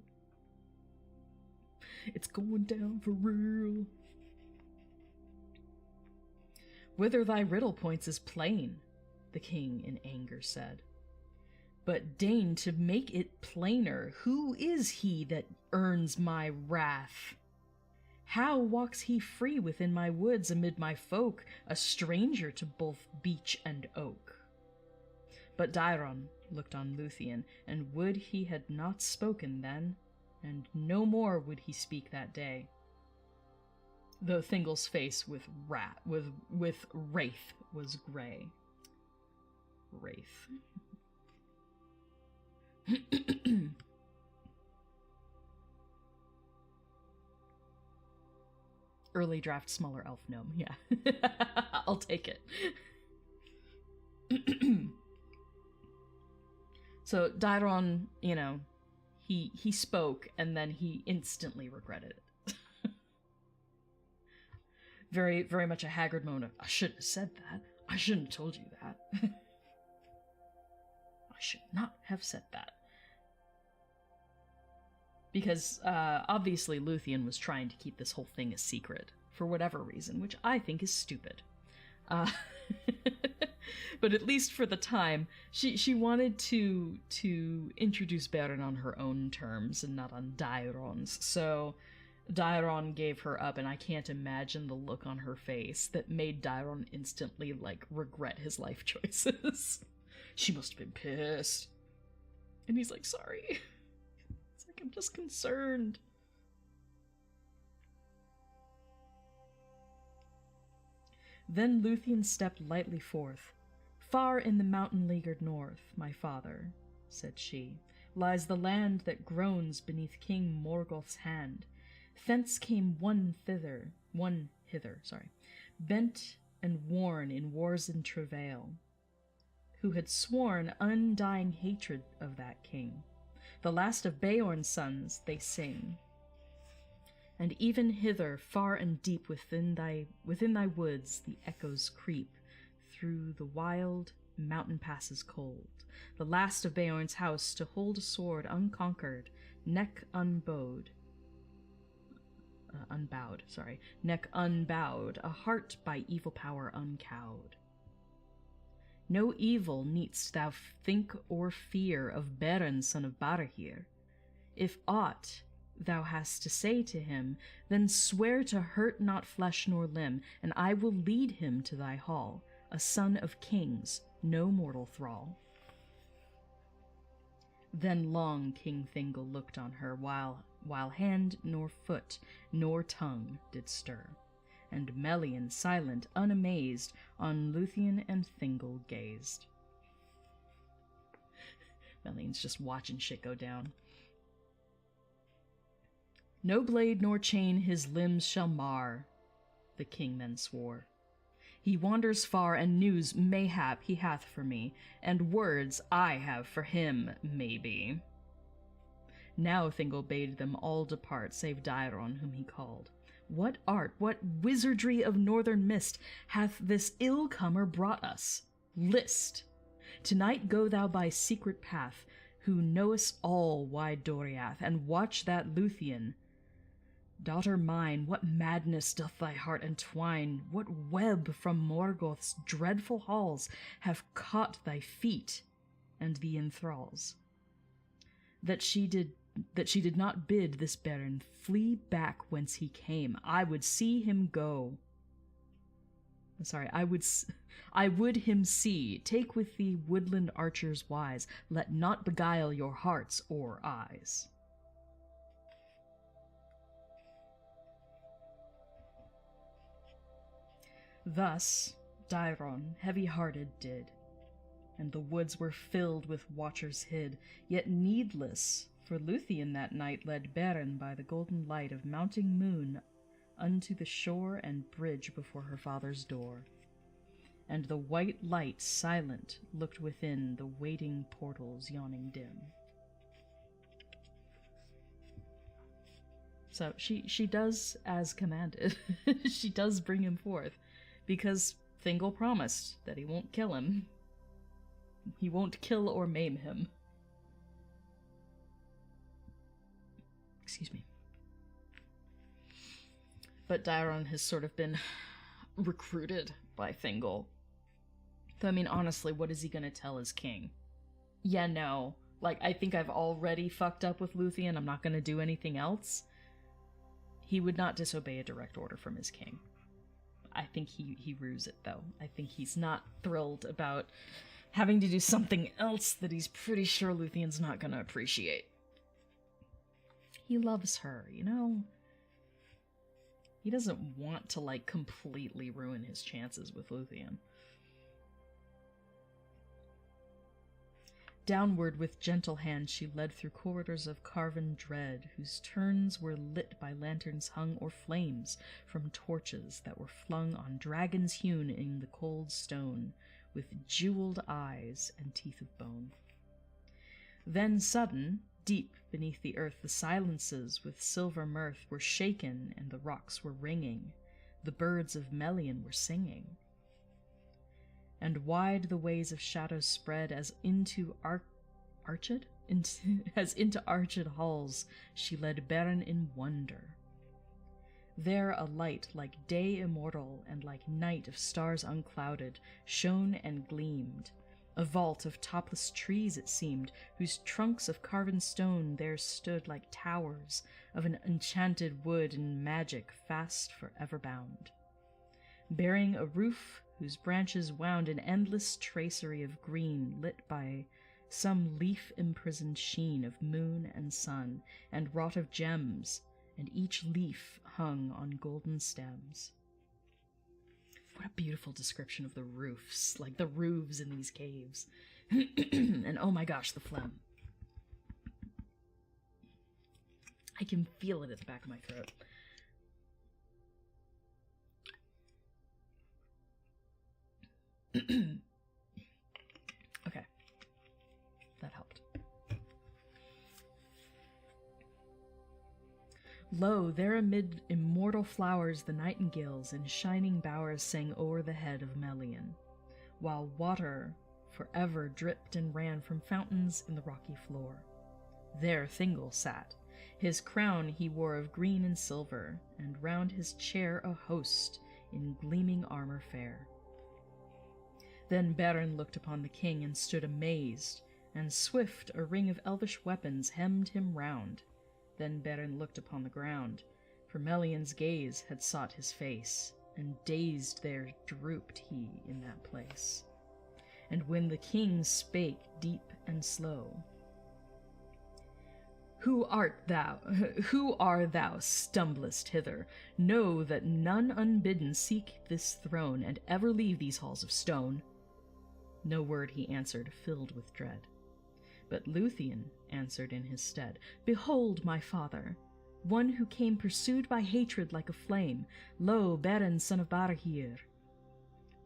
It's going down for real. Whither thy riddle points is plain, the king in anger said. But deign to make it plainer. Who is he that earns my wrath? How walks he free within my woods amid my folk, a stranger to both beech and oak? But Daeron looked on Luthien, and would he had not spoken then, and no more would he speak that day. Though Thingol's face with wraith was grey. Wraith. Early draft smaller elf gnome, yeah. I'll take it. So Daeron, he spoke and then he instantly regretted it. Very, very much a haggard moment of, I shouldn't have said that. I shouldn't have told you that. I should not have said that. Because, obviously Luthien was trying to keep this whole thing a secret, for whatever reason, which I think is stupid. But at least for the time, she wanted to introduce Beren on her own terms, and not on Daeron's, so Daeron gave her up, and I can't imagine the look on her face that made Daeron instantly, regret his life choices. She must have been pissed. And he's like, sorry. I'm just concerned. Then Luthien stepped lightly forth. Far in the mountain-leaguered north, my father, said she, lies the land that groans beneath King Morgoth's hand. Thence came one hither, bent and worn in wars and travail, who had sworn undying hatred of that king. The last of Beorn's sons, they sing. And even hither, far and deep within thy woods, the echoes creep through the wild mountain passes cold. The last of Beorn's house to hold a sword unconquered, neck unbowed, neck unbowed, a heart by evil power uncowed. No evil needst thou think or fear of Beren, son of Barahir. If aught thou hast to say to him, then swear to hurt not flesh nor limb, and I will lead him to thy hall, a son of kings, no mortal thrall. Then long King Thingol looked on her, while hand nor foot nor tongue did stir. And Melian, silent, unamazed, on Luthien and Thingol gazed. Melian's just watching shit go down. No blade nor chain his limbs shall mar, the king then swore. He wanders far, and news mayhap he hath for me, and words I have for him, maybe. Now Thingol bade them all depart, save Dairon, whom he called. What art, what wizardry of northern mist hath this ill-comer brought us? List! Tonight go thou by secret path, who knowest all wide Doriath, and watch that Luthien. Daughter mine, what madness doth thy heart entwine? What web from Morgoth's dreadful halls have caught thy feet and thee enthralls? That she did not bid this baron flee back whence he came. I would see him go. Sorry, I would him see. Take with thee woodland archers wise. Let not beguile your hearts or eyes. Thus Dairon heavy-hearted did, and the woods were filled with watchers hid, yet needless, for Luthien that night led Beren by the golden light of mounting moon unto the shore and bridge before her father's door. And the white light silent looked within the waiting portals yawning dim. So she does as commanded. She does bring him forth, because Thingol promised that he won't kill him. He won't kill or maim him. Excuse me. But Dairon has sort of been recruited by Thingol. Though, I mean, honestly, what is he gonna tell his king? Yeah, no. Like, I think I've already fucked up with Luthien, I'm not gonna do anything else. He would not disobey a direct order from his king. I think he rues it, though. I think he's not thrilled about having to do something else that he's pretty sure Luthien's not gonna appreciate. He loves her, you know? He doesn't want to, like, completely ruin his chances with Luthien. Downward with gentle hand she led through corridors of carven dread, whose turns were lit by lanterns hung or flames from torches that were flung on dragons hewn in the cold stone, with jeweled eyes and teeth of bone. Then sudden, deep beneath the earth, the silences with silver mirth were shaken, and the rocks were ringing. The birds of Melian were singing. And wide the ways of shadows spread, as into arched halls she led Beren in wonder. There a light like day immortal, and like night of stars unclouded, shone and gleamed. A vault of topless trees it seemed, whose trunks of carven stone there stood like towers of an enchanted wood in magic fast forever bound, bearing a roof whose branches wound an endless tracery of green, lit by some leaf-imprisoned sheen of moon and sun, and wrought of gems, and each leaf hung on golden stems. What a beautiful description of the roofs, like the roofs in these caves. And oh my gosh, the phlegm. I can feel it at the back of my throat. Okay. That helped. Lo, there amid immortal flowers the nightingales in shining bowers sang o'er the head of Melian, while water forever dripped and ran from fountains in the rocky floor. There Thingol sat. His crown he wore of green and silver, and round his chair a host in gleaming armor fair. Then Beren looked upon the king and stood amazed, and swift a ring of elvish weapons hemmed him round. Then Beren looked upon the ground, for Melian's gaze had sought his face, and dazed there drooped he in that place. And when the king spake deep and slow, Who art thou? Who are thou, stumblest hither? Know that none unbidden seek this throne, and ever leave these halls of stone. No word he answered, filled with dread. But Luthien answered in his stead, "Behold, my father, one who came pursued by hatred like a flame, lo, Beren, son of Barahir.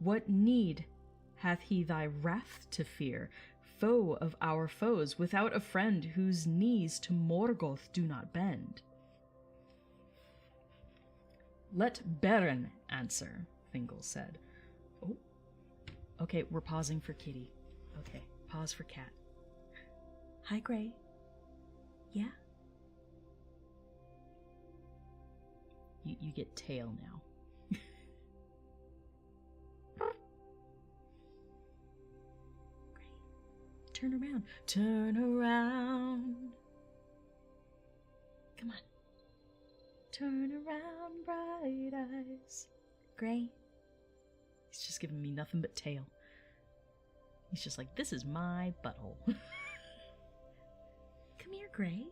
What need hath he thy wrath to fear, foe of our foes, without a friend whose knees to Morgoth do not bend?" "Let Beren answer," Thingol said. Oh, okay, we're pausing for Kitty. Okay, pause for cat. "Hi, Gray. Yeah?" You get tail now. Gray, turn around. Turn around. Come on. Turn around, bright eyes. Gray. He's just giving me nothing but tail. He's just like, this is my butthole. Come here, Gray.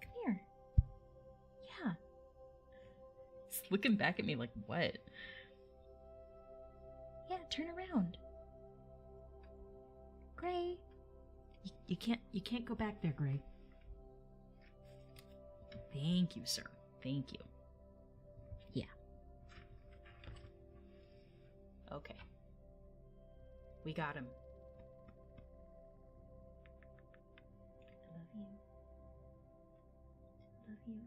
Come here. Yeah. He's looking back at me like, what? Yeah, turn around. Gray. You can't go back there, Gray. Thank you, sir. Thank you. Yeah. Okay. We got him. I love you. I love you.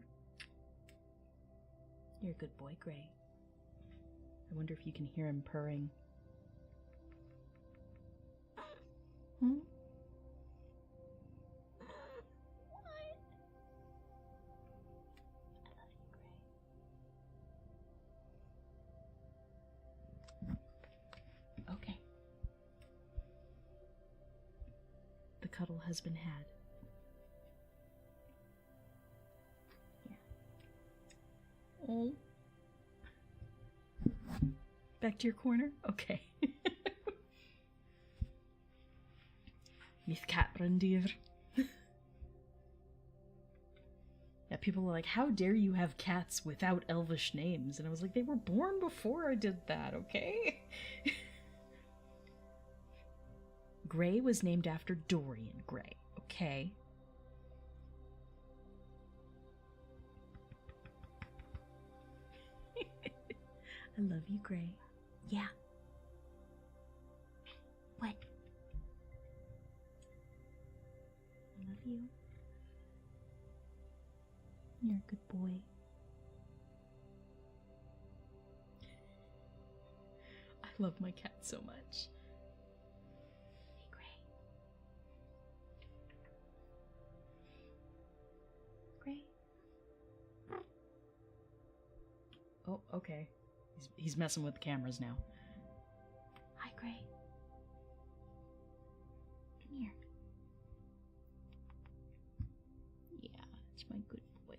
You're a good boy, Gray. I wonder if you can hear him purring. Hmm? Okay. The cuddle has been had. Yeah. Oh. Back to your corner? Okay. Miss Catbrandir. Yeah, people are like, how dare you have cats without elvish names? And I was like, they were born before I did that, okay? Gray was named after Dorian Gray, okay? I love you, Gray. Yeah. What? I love you. You're a good boy. I love my cat so much. Hey, Gray. Gray. Oh, okay. He's messing with the cameras now. Hi, Gray. Come here. Yeah, it's my good boy.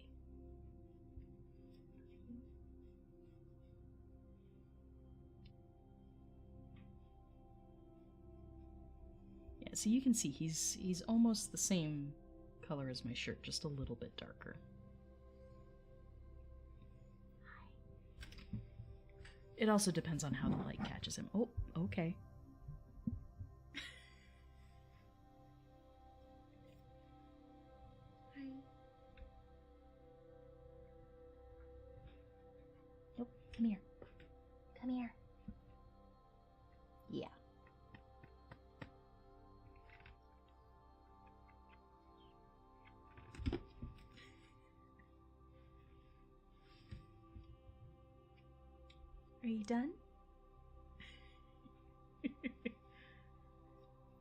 Yeah, so you can see he's almost the same color as my shirt, just a little bit darker. It also depends on how the light catches him. Oh, okay. Hi. Nope, come here. Come here. Yeah. Are you done?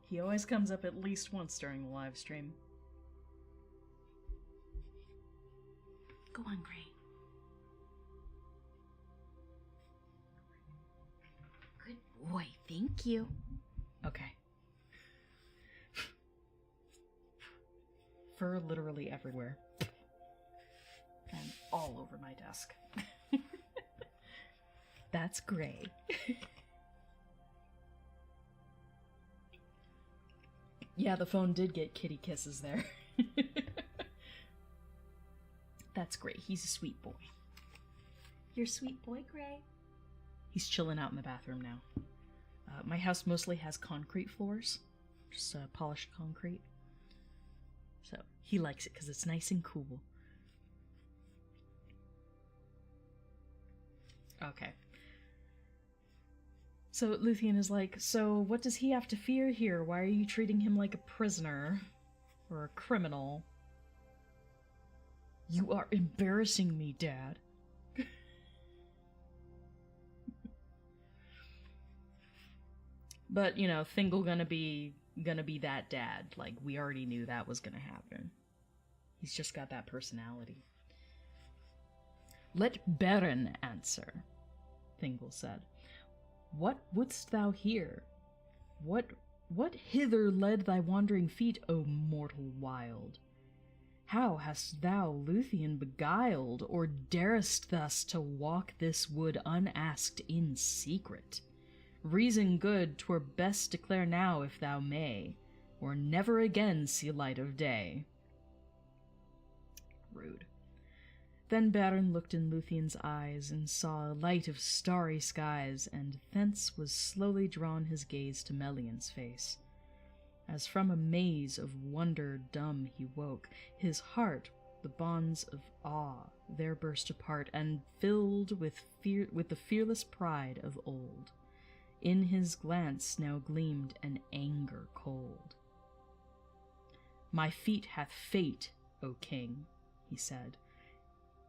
He always comes up at least once during the live stream. Go on, Gray. Good boy, thank you. Okay. Fur literally everywhere. And all over my desk. That's Gray. Yeah, the phone did get kitty kisses there. That's great. He's a sweet boy. You're a sweet boy, Gray. He's chilling out in the bathroom now. My house mostly has concrete floors, just polished concrete. So he likes it because it's nice and cool. Okay. So Luthien is like, so what does he have to fear here? Why are you treating him like a prisoner? Or a criminal? You are embarrassing me, Dad. But, you know, Thingol gonna be that dad. Like, we already knew that was gonna happen. He's just got that personality. Let Beren answer, Thingol said. What wouldst thou here? What hither led thy wandering feet, O mortal wild? How hast thou Luthien beguiled, or darest thus to walk this wood unasked in secret? Reason good, 'twere best declare now if thou may, or never again see light of day. Rude. Then Beren looked in Luthien's eyes, and saw a light of starry skies, and thence was slowly drawn his gaze to Melian's face. As from a maze of wonder dumb he woke, his heart, the bonds of awe, there burst apart, and filled with the fearless pride of old. In his glance now gleamed an anger cold. My feet hath fate, O king, he said.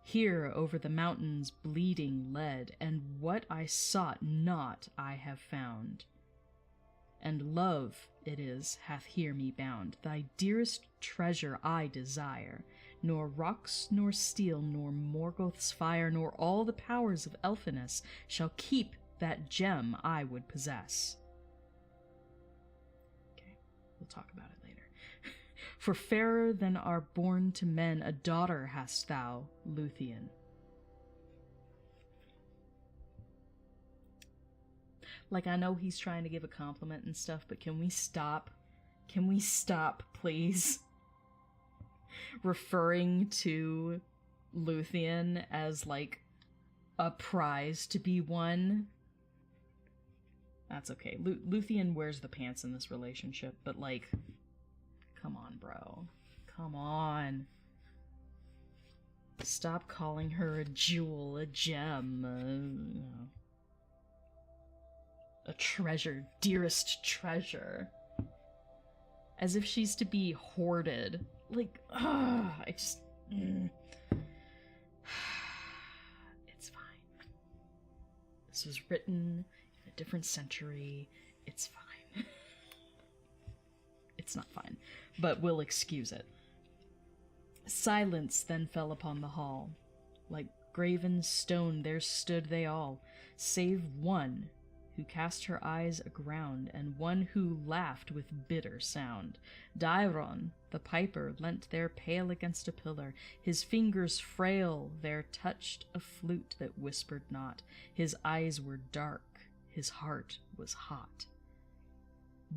Here over the mountains bleeding led, and what I sought not I have found. And love, it is, hath here me bound, thy dearest treasure I desire. Nor rocks, nor steel, nor Morgoth's fire, nor all the powers of Elfiness shall keep that gem I would possess. Okay, we'll talk about it later. For fairer than are born to men a daughter hast thou, Luthien. Like, I know he's trying to give a compliment and stuff, but can we stop? Can we stop, please? Referring to Luthien as, like, a prize to be won. That's okay. Luthien wears the pants in this relationship, but, like, come on, bro. Come on. Stop calling her a jewel, a gem, a treasure, dearest treasure. As if she's to be hoarded. Like, I just... It's fine. This was written in a different century. It's fine. It's not fine, but we'll excuse it. Silence then fell upon the hall. Like graven stone there stood they all, save one who cast her eyes aground, and one who laughed with bitter sound. Dairon, the piper, leant there pale against a pillar. His fingers frail there touched a flute that whispered not. His eyes were dark, his heart was hot.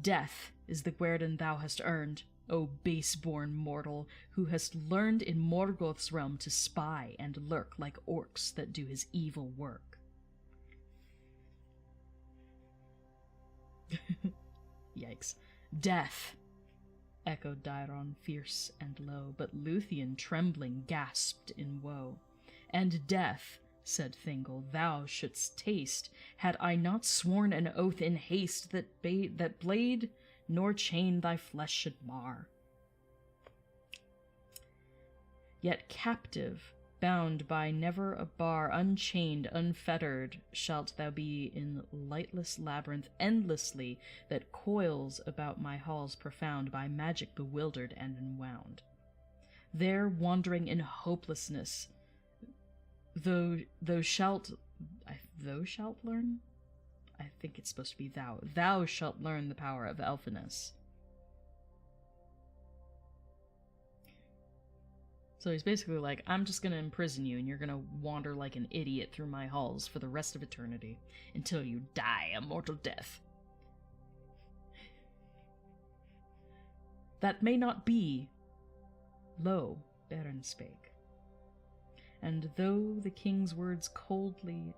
Death is the guerdon thou hast earned, O base-born mortal, who hast learned in Morgoth's realm to spy and lurk like orcs that do his evil work. Yikes. Death, echoed Dairon, fierce and low, but Luthien, trembling, gasped in woe. And death, said Thingol, thou shouldst taste, had I not sworn an oath in haste that blade nor chain thy flesh should mar. Yet captive, bound by never a bar, unchained, unfettered, shalt thou be in lightless labyrinth endlessly that coils about my halls profound, by magic bewildered and enwound. There, wandering in hopelessness, thou shalt learn? I think it's supposed to be thou. Thou shalt learn the power of Elfiness. So he's basically like, I'm just gonna imprison you, and you're gonna wander like an idiot through my halls for the rest of eternity, until you die a mortal death. That may not be. Lo, Beren spake. And through the king's words coldly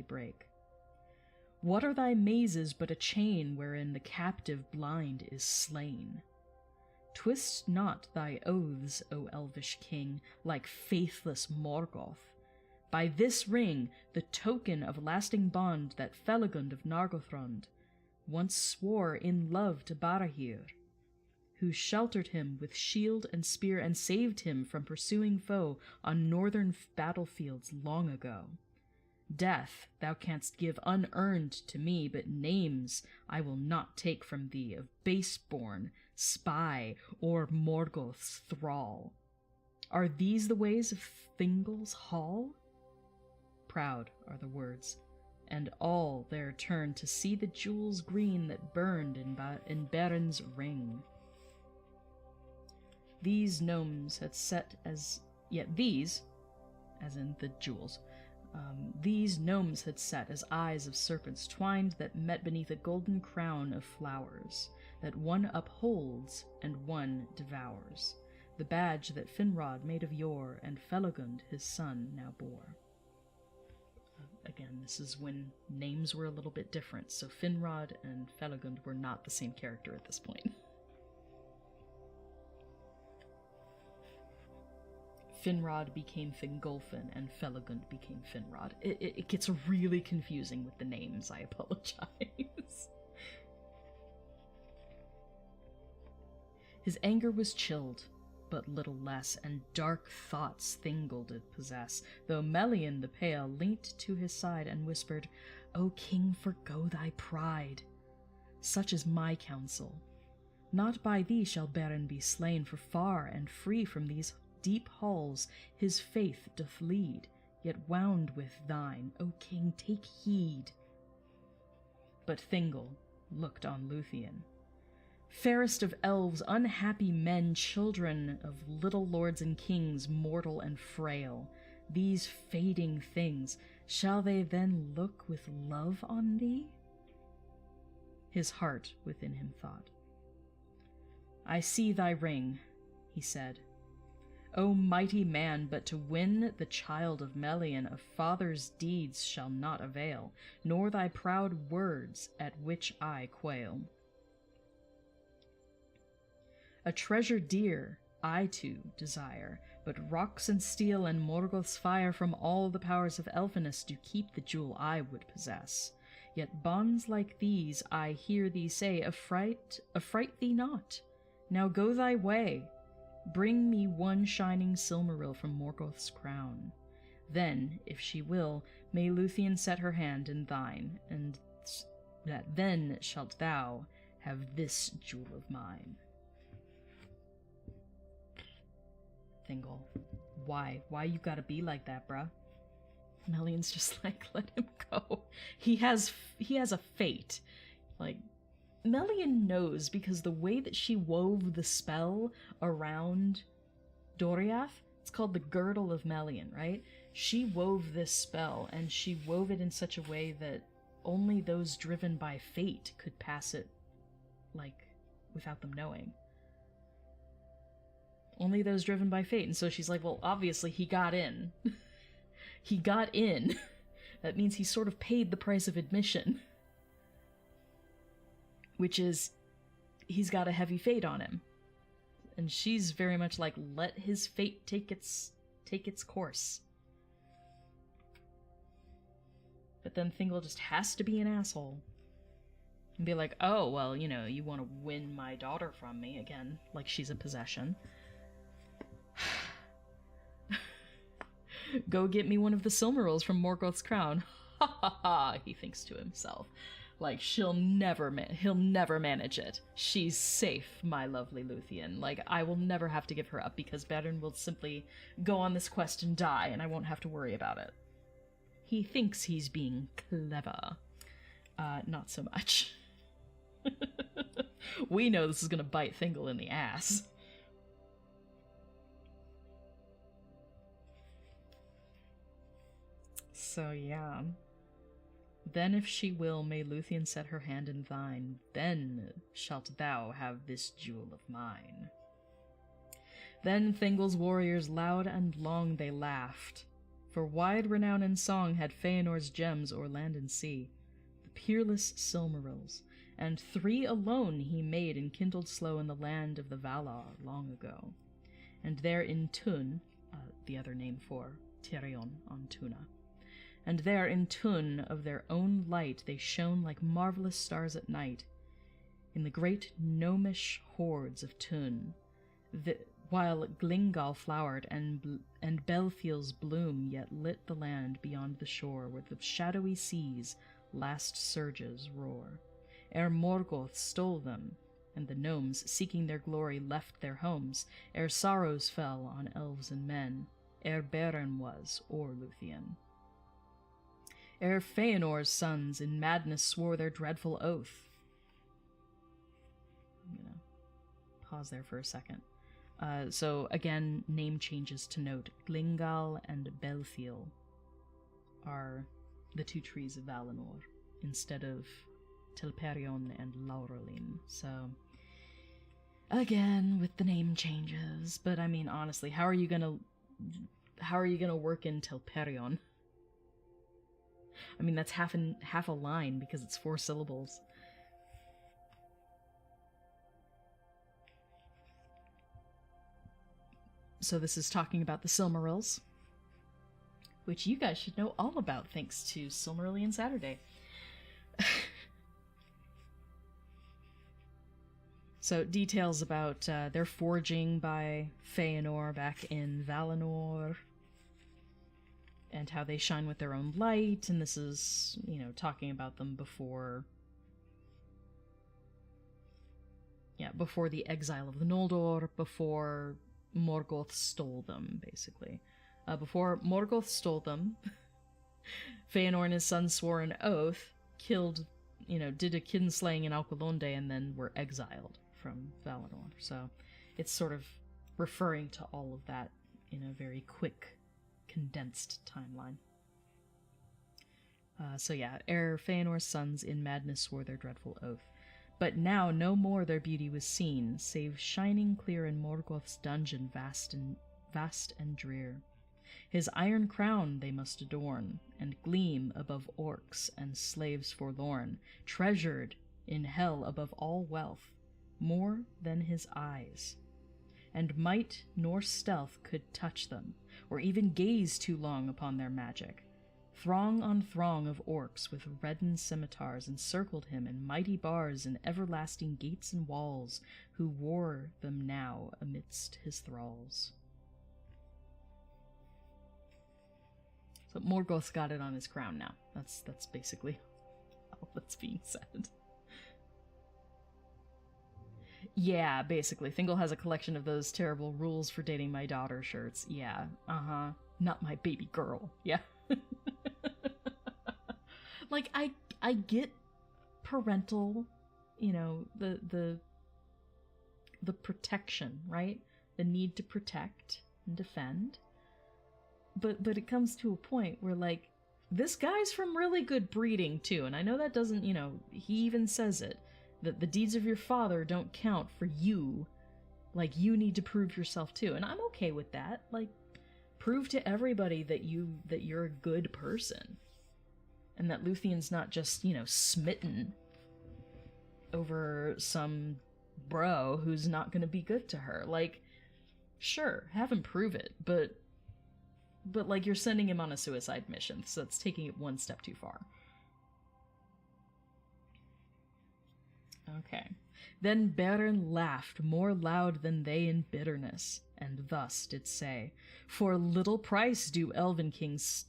break. What are thy mazes but a chain wherein the captive blind is slain? Twist not thy oaths, O elvish king, like faithless Morgoth. By this ring, the token of lasting bond that Felagund of Nargothrond once swore in love to Barahir, who sheltered him with shield and spear and saved him from pursuing foe on northern battlefields long ago. Death thou canst give unearned to me, but names I will not take from thee of baseborn, spy, or Morgoth's thrall. Are these the ways of Thingol's hall? Proud are the words, and all there turned to see the jewels green that burned in Berin's ring. These gnomes had set as yet these, as in the jewels, these gnomes had set as eyes of serpents twined that met beneath a golden crown of flowers, that one upholds and one devours, the badge that Finrod made of yore and Felagund his son now bore. Again, this is when names were a little bit different, so Finrod and Felagund were not the same character at this point. Finrod became Fingolfin, and Felagund became Finrod. It gets really confusing with the names, I apologize. His anger was chilled, but little less, and dark thoughts Thingol did possess, though Melian the Pale leant to his side and whispered, O king, forgo thy pride. Such is my counsel. Not by thee shall Beren be slain, for far and free from these deep halls his faith doth lead, yet wound with thine, O king, take heed. But Thingol looked on Luthien. Fairest of elves, unhappy men, children of little lords and kings, mortal and frail, these fading things, shall they then look with love on thee? His heart within him thought. I see thy ring, he said. O mighty man, but to win the child of Melian a father's deeds shall not avail, nor thy proud words at which I quail. A treasure dear I too desire, but rocks and steel and Morgoth's fire from all the powers of Elfinus do keep the jewel I would possess. Yet bonds like these I hear thee say affright thee not. Now go thy way. Bring me one shining Silmaril from Morgoth's crown. Then, if she will, may Luthien set her hand in thine, and that then shalt thou have this jewel of mine. Thingol, why you gotta be like that, bruh? Melian's just like, let him go. He has a fate. Like, Melian knows because the way that she wove the spell around Doriath, it's called the Girdle of Melian, right? She wove this spell, and she wove it in such a way that only those driven by fate could pass it, like, without them knowing. Only those driven by fate. And so she's like, well, obviously he got in. He got in. That means he sort of paid the price of admission. Which is, he's got a heavy fate on him. And she's very much like, let his fate take its course. But then Thingol just has to be an asshole. And be like, oh, well, you know, you want to win my daughter from me again, like she's a possession. Go get me one of the Silmarils from Morgoth's crown. Ha ha ha, he thinks to himself. Like, he'll never manage it. She's safe, my lovely Luthien. Like, I will never have to give her up because Beren will simply go on this quest and die, and I won't have to worry about it. He thinks he's being clever. Not so much. We know this is gonna bite Thingol in the ass. So, yeah. Then if she will, may Luthien set her hand in thine, then shalt thou have this jewel of mine. Then Thingol's warriors loud and long they laughed, for wide renown and song had Feanor's gems o'er land and sea. peerless Silmarils, and 3 alone he made and kindled slow in the land of the Valar long ago. And there in Tun, the other name for Tirion on Tuna, and there in Tun of their own light they shone like marvelous stars at night, in the great gnomish hordes of Tun, while Glingal flowered and Belfiel's bloom yet lit the land beyond the shore, where the shadowy sea's last surges roar. Ere Morgoth stole them, and the gnomes, seeking their glory, left their homes, ere sorrows fell on elves and men, ere Beren was o'er Luthien. Ere Feanor's sons in madness swore their dreadful oath. I'm gonna pause there for a second. So again, name changes to note. Glingal and Belfiel are the 2 trees of Valinor, instead of Telperion and Laurelin. So, again, with the name changes. But I mean, honestly, how are you gonna work in Telperion? I mean, that's half a line because it's 4 syllables. So this is talking about the Silmarils, which you guys should know all about thanks to Silmarillion Saturday. So details about their forging by Feanor back in Valinor, and how they shine with their own light, and this is, talking about them before the exile of the Noldor, before Morgoth stole them, basically. Before Morgoth stole them, Feanor and his son swore an oath, did a kinslaying in Alqualonde, and then were exiled from Valinor. So it's sort of referring to all of that in a very quick, condensed timeline. Ere Feanor's sons in madness swore their dreadful oath. But now no more their beauty was seen, save shining clear in Morgoth's dungeon vast and drear. His iron crown they must adorn, and gleam above orcs and slaves forlorn, treasured in hell above all wealth, more than his eyes. And might nor stealth could touch them, or even gaze too long upon their magic. Throng on throng of orcs with reddened scimitars encircled him, and mighty bars and everlasting gates and walls, who wore them now amidst his thralls. So Morgoth's got it on his crown now. That's basically all that's being said. Yeah, basically. Thingol has a collection of those terrible rules for dating my daughter shirts. Yeah, Not my baby girl. Yeah. Like, I get parental, the protection, right? The need to protect and defend. But it comes to a point where, like, this guy's from really good breeding, too. And I know that doesn't, he even says it. That the deeds of your father don't count for you. Like, you need to prove yourself, too. And I'm okay with that. Like, prove to everybody that you're a good person. And that Luthien's not just, smitten over some bro who's not gonna be good to her. Like, sure, have him prove it, but like, you're sending him on a suicide mission, so that's taking it one step too far. Okay. Then Beren laughed more loud than they in bitterness, and thus did say, For little price do elven kings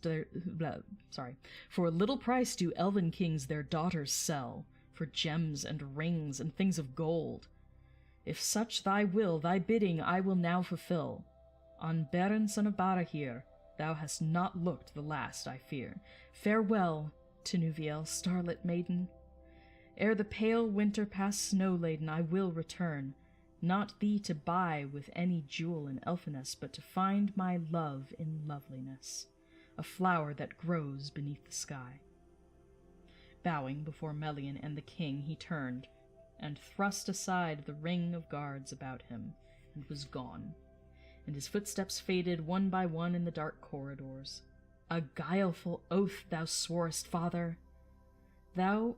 For little price do elven kings their daughters sell, for gems and rings and things of gold. If such thy will, thy bidding I will now fulfill. On Beren son of Barahir, thou hast not looked the last, I fear. Farewell, Tinuviel, starlit maiden. Ere the pale winter pass snow-laden, I will return, not thee to buy with any jewel in Elfiness, but to find my love in loveliness, a flower that grows beneath the sky. Bowing before Melian and the king, he turned, and thrust aside the ring of guards about him, and was gone, and his footsteps faded one by one in the dark corridors. A guileful oath thou sworest, father! Thou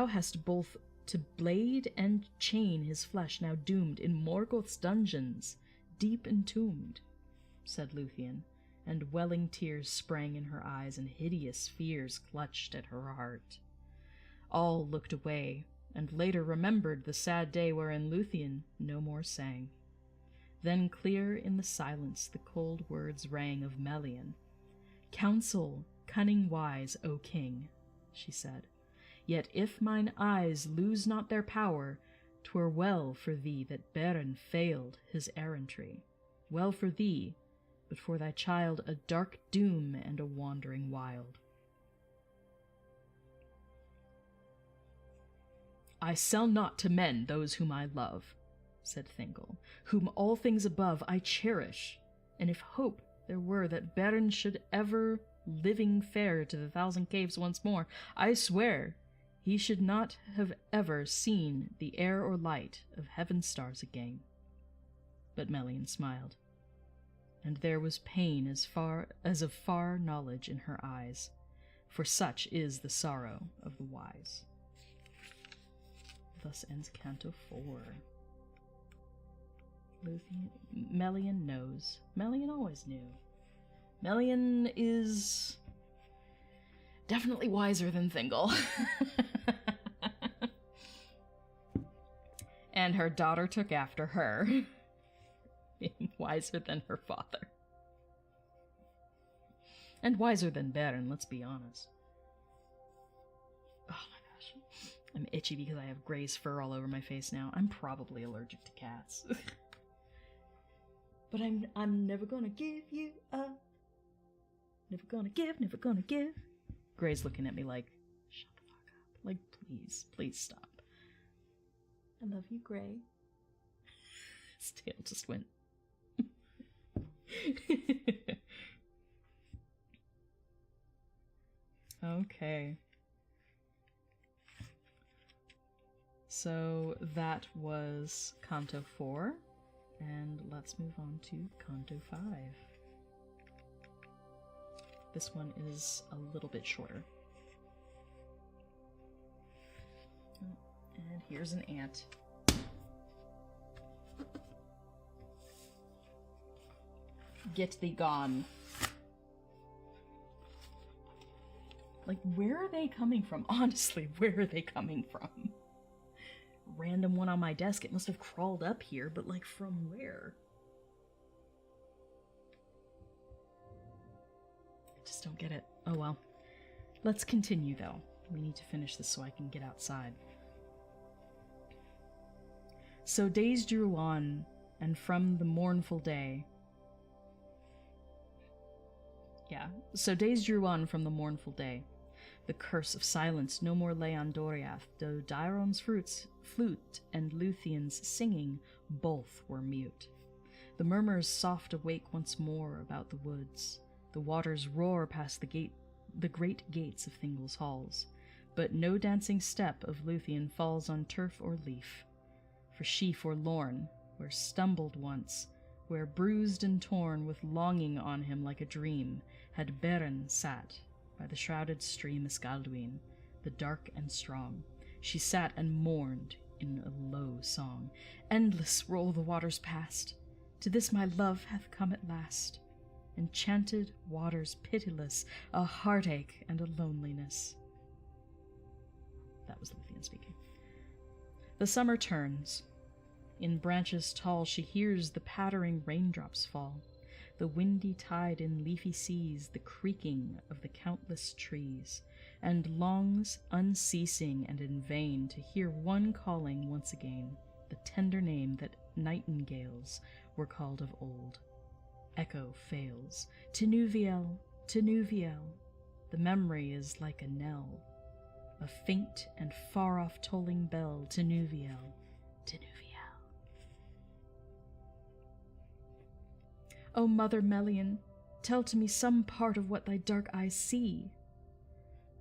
hast both to blade and chain his flesh, now doomed in Morgoth's dungeons, deep entombed, said Luthien, and welling tears sprang in her eyes, and hideous fears clutched at her heart. All looked away, and later remembered the sad day wherein Luthien no more sang. Then clear in the silence the cold words rang of Melian. "Counsel, cunning wise, O king," she said. "Yet if mine eyes lose not their power, 'twere well for thee that Beren failed his errantry. Well for thee, but for thy child a dark doom and a wandering wild." "I sell not to men those whom I love," said Thingol, "whom all things above I cherish, and if hope there were that Beren should ever living fare to the Thousand Caves once more, I swear he should not have ever seen the air or light of heaven's stars again." But Melian smiled, and there was pain as of far knowledge in her eyes, for such is the sorrow of the wise. Thus ends Canto 4. Melian knows. Melian always knew. Melian is definitely wiser than Thingol. And her daughter took after her, being wiser than her father. And wiser than Beren, let's be honest. Oh my gosh. I'm itchy because I have Grey's fur all over my face now. I'm probably allergic to cats. But I'm never gonna give you up. Never gonna give. Grey's looking at me like, shut the fuck up. Like, please stop. I love you, Grey. His tail just went. Okay. So that was Canto 4, and let's move on to Canto 5. This one is a little bit shorter. And here's an ant. Get thee gone. Like, where are they coming from? Honestly, where are they coming from? Random one on my desk. It must have crawled up here, but like, from where? I just don't get it. Oh well. Let's continue, though. We need to finish this so I can get outside. So days drew on, and from the mournful day... So days drew on from the mournful day. The curse of silence no more lay on Doriath, though Dairon's flute and Luthien's singing both were mute. The murmurs soft awake once more about the woods. The waters roar past the great gates of Thingol's halls, but no dancing step of Luthien falls on turf or leaf. For she forlorn, where stumbled once, where bruised and torn with longing on him like a dream, had Beren sat by the shrouded stream Iskaldwin, the dark and strong. She sat and mourned in a low song. Endless roll the waters past. To this my love hath come at last. Enchanted waters pitiless, a heartache and a loneliness. That was Luthien speaking. The summer turns. In branches tall she hears the pattering raindrops fall, the windy tide in leafy seas, the creaking of the countless trees, and longs unceasing and in vain to hear one calling once again, the tender name that nightingales were called of old. Echo fails. Tinuviel, Tinuviel. The memory is like a knell, a faint and far-off tolling bell. Tinuviel, Tinuviel. O Mother Melian, tell to me some part of what thy dark eyes see.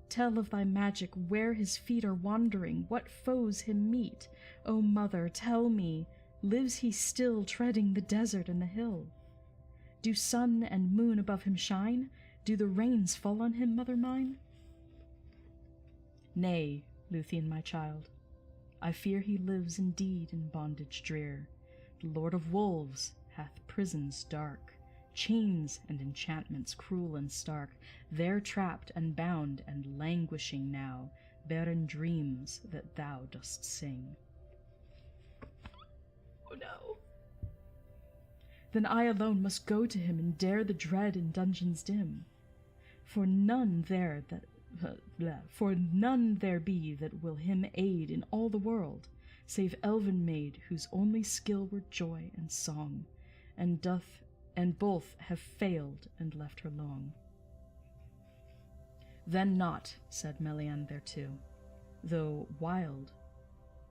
Tell of thy magic, where his feet are wandering, what foes him meet. O Mother, tell me, lives he still treading the desert and the hill? Do sun and moon above him shine? Do the rains fall on him, mother mine? Nay, Luthien, my child, I fear he lives indeed in bondage drear. The Lord of Wolves hath prisons dark, chains and enchantments cruel and stark. There trapped and bound and languishing now, barren dreams that thou dost sing. Oh no. Then I alone must go to him and dare the dread in dungeons dim. For none there be that will him aid in all the world, save elven maid whose only skill were joy and song, and both have failed and left her long. Then not, said Melian thereto, though wild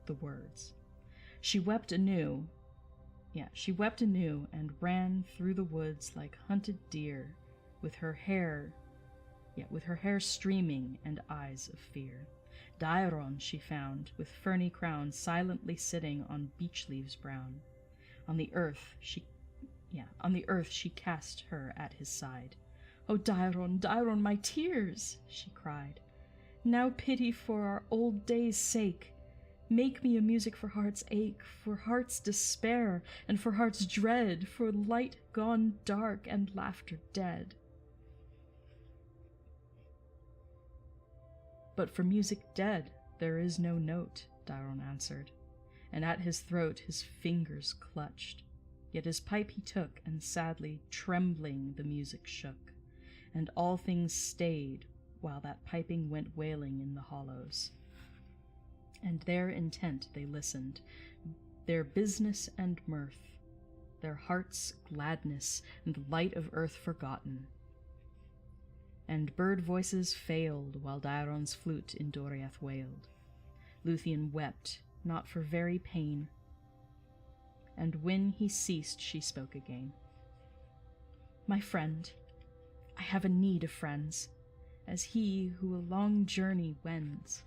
the words. She wept anew, and ran through the woods like hunted deer, with her hair streaming and eyes of fear. Daeron she found, with ferny crown, silently sitting on beech leaves brown. On the earth she cast her at his side. "O Daeron, Daeron, my tears!" she cried. "Now pity for our old days' sake. Make me a music for heart's ache, for heart's despair, and for heart's dread, for light gone dark and laughter dead." "But for music dead there is no note," Daeron answered, and at his throat his fingers clutched. Yet his pipe he took, and sadly, trembling, the music shook, and all things stayed, while that piping went wailing in the hollows. And there intent they listened, their business and mirth, their heart's gladness, and the light of earth forgotten. And bird voices failed, while Daeron's flute in Doriath wailed. Luthien wept, not for very pain, and when he ceased she spoke again. "My friend, I have a need of friends, as he who a long journey wends,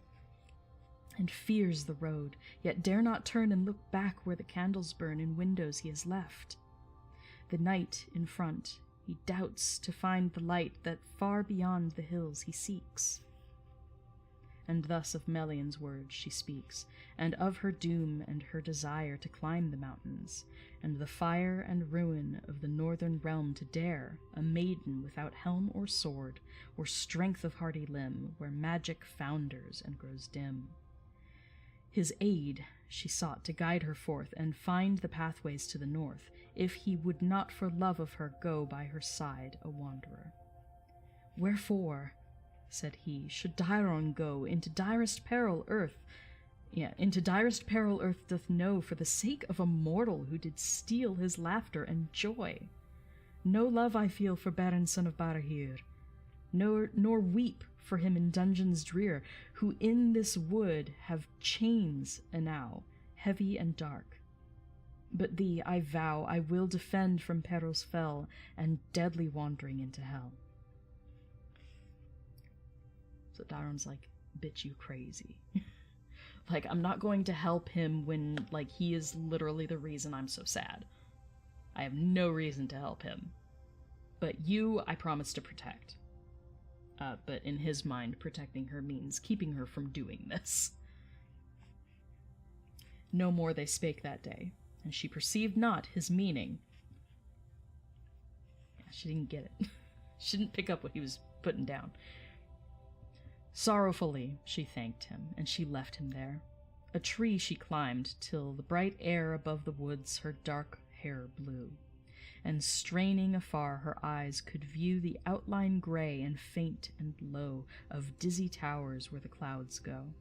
and fears the road, yet dare not turn and look back where the candles burn in windows he has left. The night in front, he doubts to find the light that far beyond the hills he seeks." And thus of Melian's words she speaks, and of her doom and her desire to climb the mountains, and the fire and ruin of the northern realm to dare, a maiden without helm or sword, or strength of hardy limb, where magic founders and grows dim. His aid she sought to guide her forth and find the pathways to the north, if he would not for love of her go by her side a wanderer. "Wherefore," said he, "should Daeron go into direst peril earth doth know, for the sake of a mortal who did steal his laughter and joy? No love I feel for Beren son of Barahir, nor weep for him in dungeons drear, who in this wood have chains enow, heavy and dark. But thee, I vow, I will defend from perils fell and deadly wandering into hell." So Daeron's like, "Bitch, you crazy." Like, I'm not going to help him when, like, he is literally the reason I'm so sad. I have no reason to help him. But you, I promise to protect. But in his mind, protecting her means keeping her from doing this. No more they spake that day, and she perceived not his meaning. Yeah, she didn't get it. She didn't pick up what he was putting down. Sorrowfully she thanked him, and she left him there. A tree she climbed, till the bright air above the woods her dark hair blew, and straining afar her eyes could view the outline gray and faint and low of dizzy towers where the clouds go,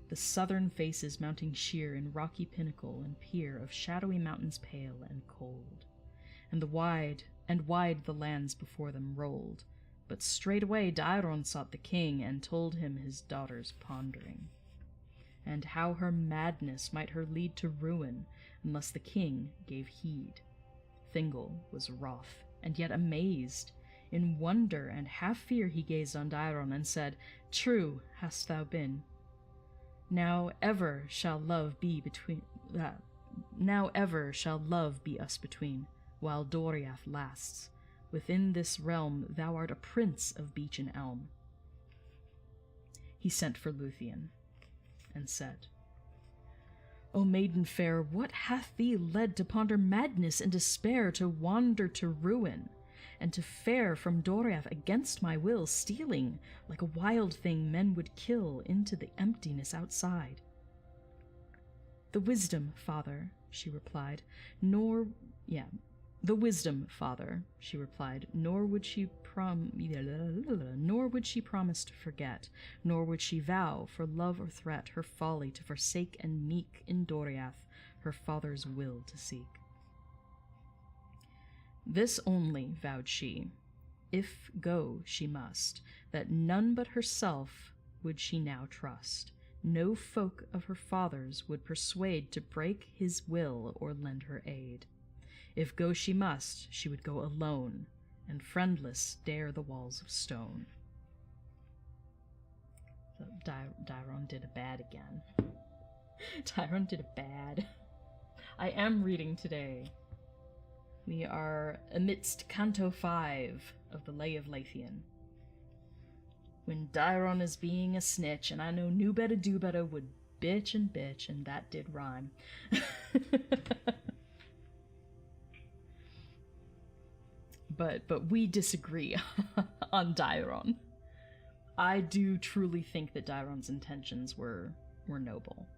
the southern faces mounting sheer in rocky pinnacle and pier of shadowy mountains pale and cold, and wide the lands before them rolled. But straightway Daeron sought the king, and told him his daughter's pondering, and how her madness might her lead to ruin, unless the king gave heed. Thingol was wroth, and yet amazed. In wonder and half fear he gazed on Daeron, and said, "True hast thou been. Now ever shall love be us between, while Doriath lasts. Within this realm thou art a prince of beech and elm." he sent for Luthien, and said, O maiden fair, what hath thee led to ponder madness and despair, to wander to ruin, and to fare from Doriath against my will, stealing, like a wild thing men would kill, into the emptiness outside? The wisdom, father, she replied, nor would she promise to forget, nor would she vow, for love or threat, her folly to forsake, and meek in Doriath her father's will to seek. This only, vowed she, if go she must, that none but herself would she now trust. No folk of her father's would persuade to break his will or lend her aid. If go she must, she would go alone, and friendless dare the walls of stone. So Dairon did a bad again. Dairon did a bad. I am reading today. We are amidst Canto 5 of the Lay of Leithian. When Dairon is being a snitch, and I know knew better do better would bitch, and that did rhyme. But we disagree on Dairon. I do truly think that Dairon's intentions were noble.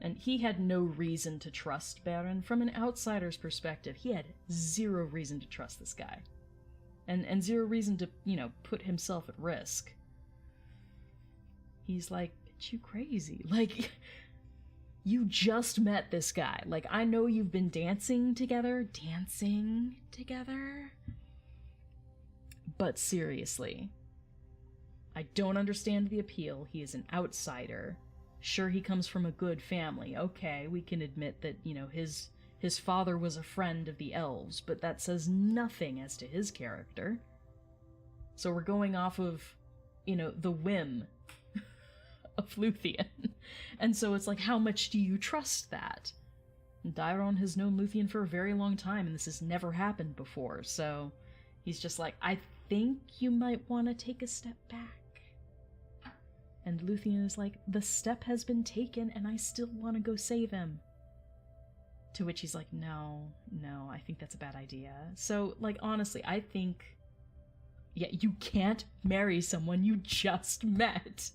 And he had no reason to trust Beren. From an outsider's perspective, he had zero reason to trust this guy. And zero reason to, put himself at risk. He's like, bitch, you crazy. Like, you just met this guy. Like, I know you've been dancing together. But seriously, I don't understand the appeal. He is an outsider. Sure, he comes from a good family. Okay, we can admit that, his father was a friend of the elves, but that says nothing as to his character. So we're going off of, the whim of Luthien. And so it's like, how much do you trust that? And Dairon has known Luthien for a very long time, and this has never happened before, so he's just like, I think you might want to take a step back. And Luthien is like, the step has been taken, and I still want to go save him. To which he's like, no, I think that's a bad idea. So, honestly, I think, you can't marry someone you just met.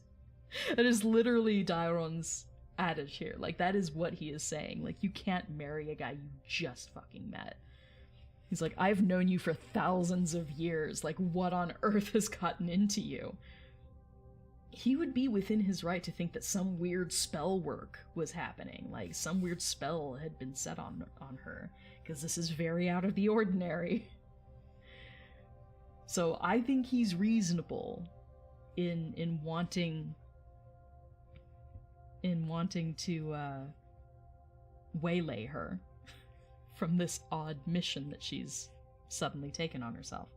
That is literally Dairon's adage here. That is what he is saying. You can't marry a guy you just fucking met. He's like, I've known you for thousands of years. What on earth has gotten into you? He would be within his right to think that some weird spell work was happening. Some weird spell had been set on her. Because this is very out of the ordinary. So I think he's reasonable in wanting to waylay her from this odd mission that she's suddenly taken on herself.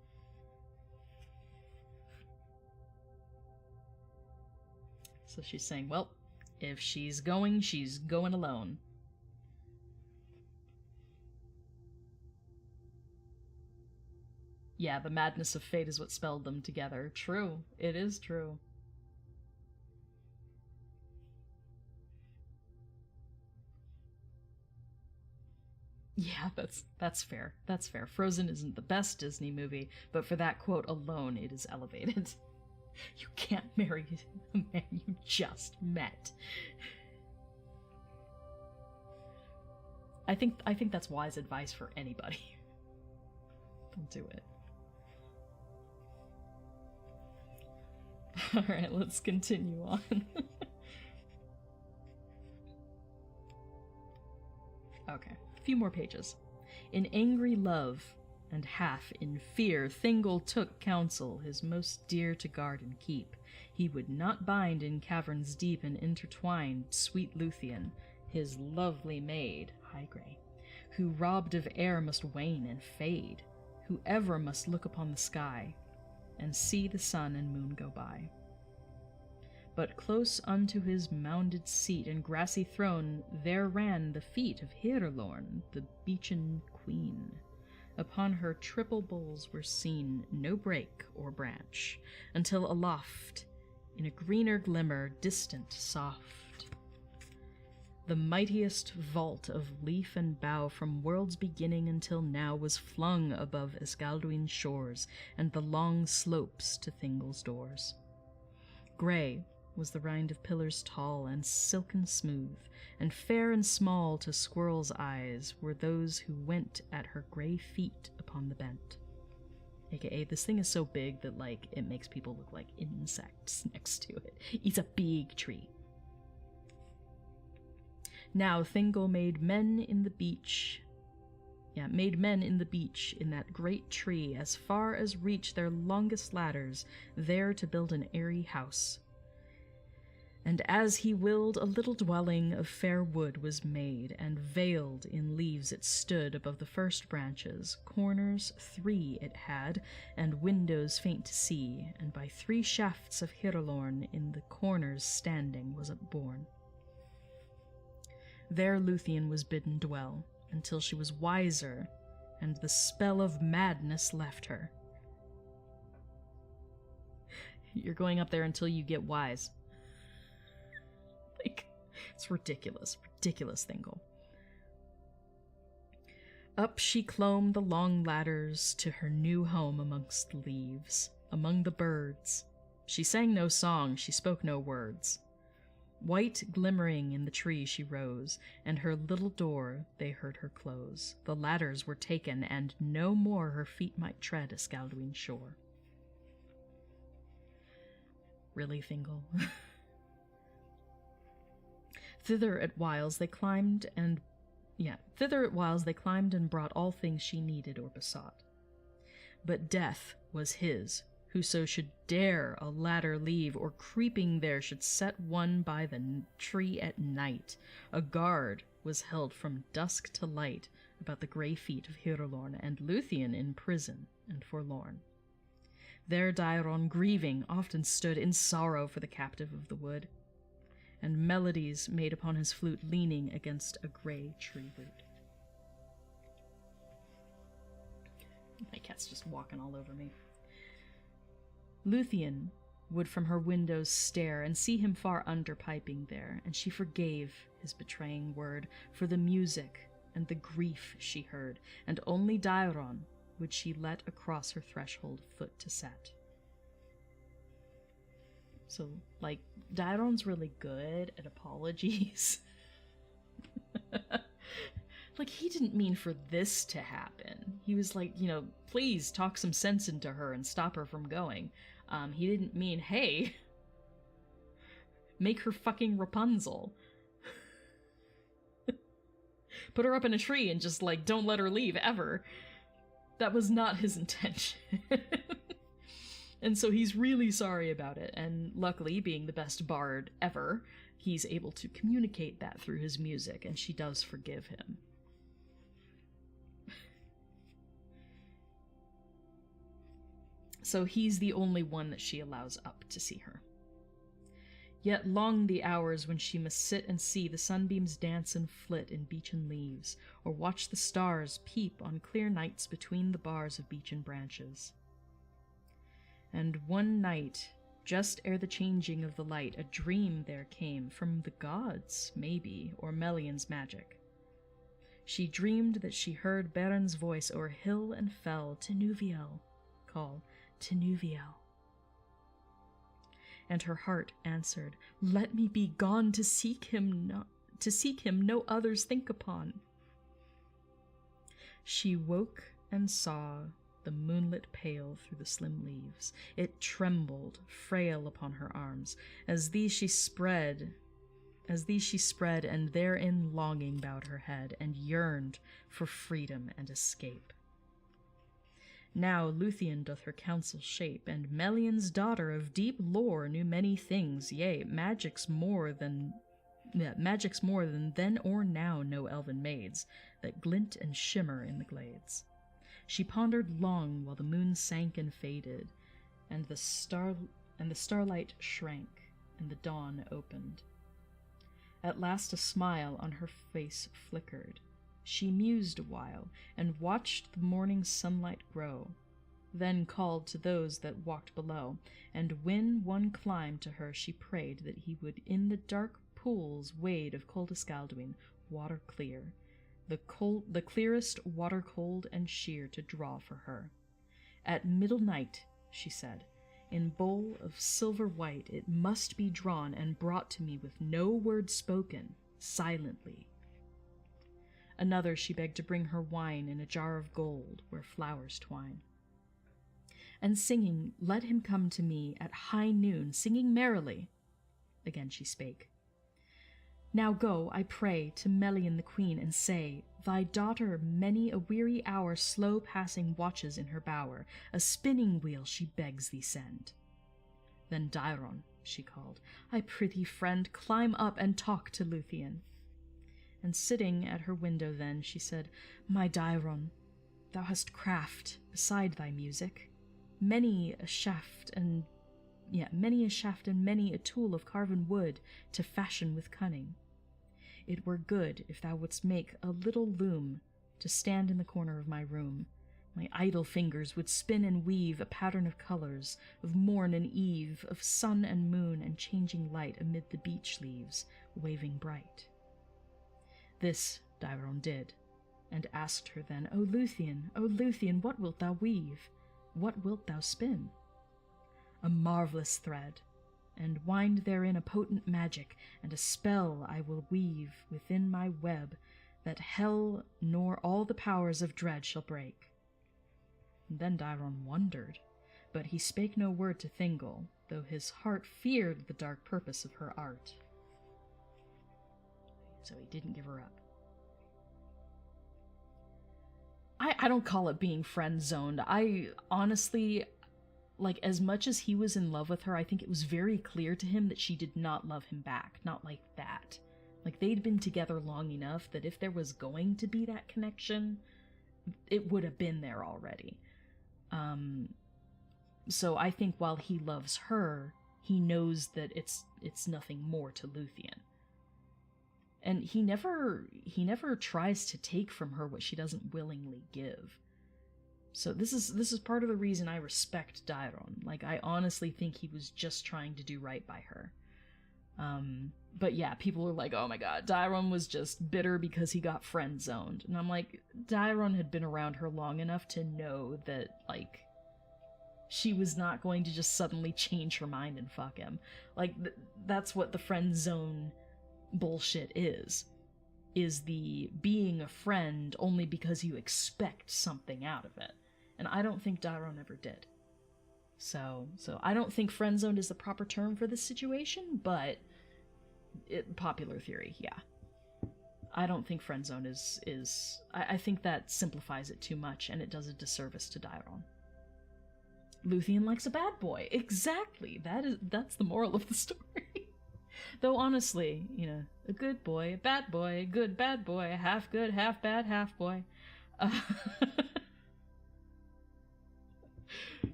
So she's saying, well, if she's going alone. Yeah, the madness of fate is what spelled them together. True. It is true. Yeah, that's fair. That's fair. Frozen isn't the best Disney movie, but for that quote alone, it is elevated. You can't marry a man you just met. I think that's wise advice for anybody. Don't do it. Alright, let's continue on. Okay, a few more pages. In angry love, and half in fear, Thingol took counsel, his most dear to guard and keep. He would not bind in caverns deep and intertwined sweet Luthien, his lovely maid, Highgrey, who robbed of air must wane and fade, who ever must look upon the sky, and see the sun and moon go by. But close unto his mounded seat and grassy throne there ran the feet of Hirlorn, the beechen queen. Upon her triple bulls were seen no break or branch, until aloft in a greener glimmer, distant, soft. The mightiest vault of leaf and bough from world's beginning until now was flung above Escalduin's shores and the long slopes to Thingol's doors. Grey was the rind of pillars tall and silken smooth, and fair and small to squirrel's eyes were those who went at her grey feet upon the bent. AKA, this thing is so big that, like, it makes people look like insects next to it. It's a big tree. Now Thingol made men in the beech in that great tree, as far as reach their longest ladders, there to build an airy house. And as he willed, a little dwelling of fair wood was made, and veiled in leaves it stood above the first branches. Corners 3 it had, and windows faint to see, and by 3 shafts of Hirelorn in the corners standing was upborne. There Luthien was bidden dwell, until she was wiser, and the spell of madness left her. You're going up there until you get wise. Like, it's ridiculous. Ridiculous, Thingol. Up she clomb the long ladders to her new home amongst the leaves, among the birds. She sang no song, she spoke no words. White glimmering in the tree she rose, and her little door they heard her close. The ladders were taken, and no more her feet might tread Escalduin's shore. Really, Thingol? Thither at whiles they climbed and brought all things she needed or besought. But death was his, whoso should dare a ladder leave, or creeping there should set one by the tree at night. A guard was held from dusk to light about the grey feet of Hirelorn, and Luthien in prison and forlorn. There Daeron, grieving, often stood in sorrow for the captive of the wood, and melodies made upon his flute, leaning against a grey tree root. My cat's just walking all over me. Luthien would from her windows stare, and see him far under piping there, and she forgave his betraying word for the music and the grief she heard, and only Daeron would she let across her threshold foot to set. So, like, Daeron's really good at apologies. Like, he didn't mean for this to happen. He was like, you know, please talk some sense into her and stop her from going. He didn't mean, hey, make her fucking Rapunzel. Put her up in a tree and just, like, don't let her leave, ever. That was not his intention. And so he's really sorry about it, and luckily, being the best bard ever, he's able to communicate that through his music, and she does forgive him. So he's the only one that she allows up to see her. Yet long the hours when she must sit and see the sunbeams dance and flit in beechen leaves, or watch the stars peep on clear nights between the bars of beechen branches. And one night, just ere the changing of the light, a dream there came, from the gods, maybe, or Melian's magic. She dreamed that she heard Berin's voice o'er hill and fell, Tinuviel, call, Tinuviel. And her heart answered, let me be gone to seek him, no others think upon. She woke and saw the moonlit pale through the slim leaves. It trembled, frail upon her arms, as these she spread, and therein longing bowed her head, and yearned for freedom and escape. Now Luthien doth her counsel shape, and Melian's daughter of deep lore knew many things, yea, magics more than then or now know elven maids, that glint and shimmer in the glades. She pondered long while the moon sank and faded, and the starlight shrank, and the dawn opened. At last a smile on her face flickered. She mused a while, and watched the morning sunlight grow, then called to those that walked below, and when one climbed to her she prayed that he would in the dark pools wade of Coldescaldwin water clear, the clearest water cold and sheer to draw for her. At middle night, she said, in bowl of silver white it must be drawn and brought to me with no word spoken, silently. Another she begged to bring her wine in a jar of gold where flowers twine. And singing, let him come to me at high noon, singing merrily. Again she spake. Now go, I pray, to Melian the queen, and say, thy daughter many a weary hour slow passing watches in her bower, a spinning wheel she begs thee send. Then Dairon, she called, I prithee, friend, climb up and talk to Luthien. And sitting at her window then, she said, my Dairon, thou hast craft beside thy music, many a shaft and many a tool of carven wood to fashion with cunning. It were good if thou wouldst make a little loom to stand in the corner of my room. My idle fingers would spin and weave a pattern of colors, of morn and eve, of sun and moon and changing light amid the beech leaves, waving bright. This Dairon did, and asked her then, O Luthien, what wilt thou weave? What wilt thou spin? A marvellous thread, and wind therein a potent magic, and a spell I will weave within my web, that hell nor all the powers of dread shall break. And then Dairon wondered, but he spake no word to Thingol, though his heart feared the dark purpose of her art. So he didn't give her up. I don't call it being friend-zoned. I honestly, like, as much as he was in love with her, I think it was very clear to him that she did not love him back. Not like that. Like, they'd been together long enough that if there was going to be that connection, it would have been there already. So I think while he loves her, he knows that it's nothing more to Luthien. And he never tries to take from her what she doesn't willingly give. So this is part of the reason I respect Dairon. Like, I honestly think he was just trying to do right by her. But yeah, people were like, oh my god, Dairon was just bitter because he got friend-zoned. And I'm like, Dairon had been around her long enough to know that, like, she was not going to just suddenly change her mind and fuck him. Like, that's what the friend-zone bullshit is the being a friend only because you expect something out of it. And I don't think Dairon ever did. So I don't think friend-zoned is the proper term for this situation, but popular theory, yeah. I don't think friend-zone is I think that simplifies it too much, and it does a disservice to Dairon. Luthien likes a bad boy. Exactly. That's the moral of the story. Though honestly, a good boy, a bad boy, a good bad boy, a half good, half bad, half boy.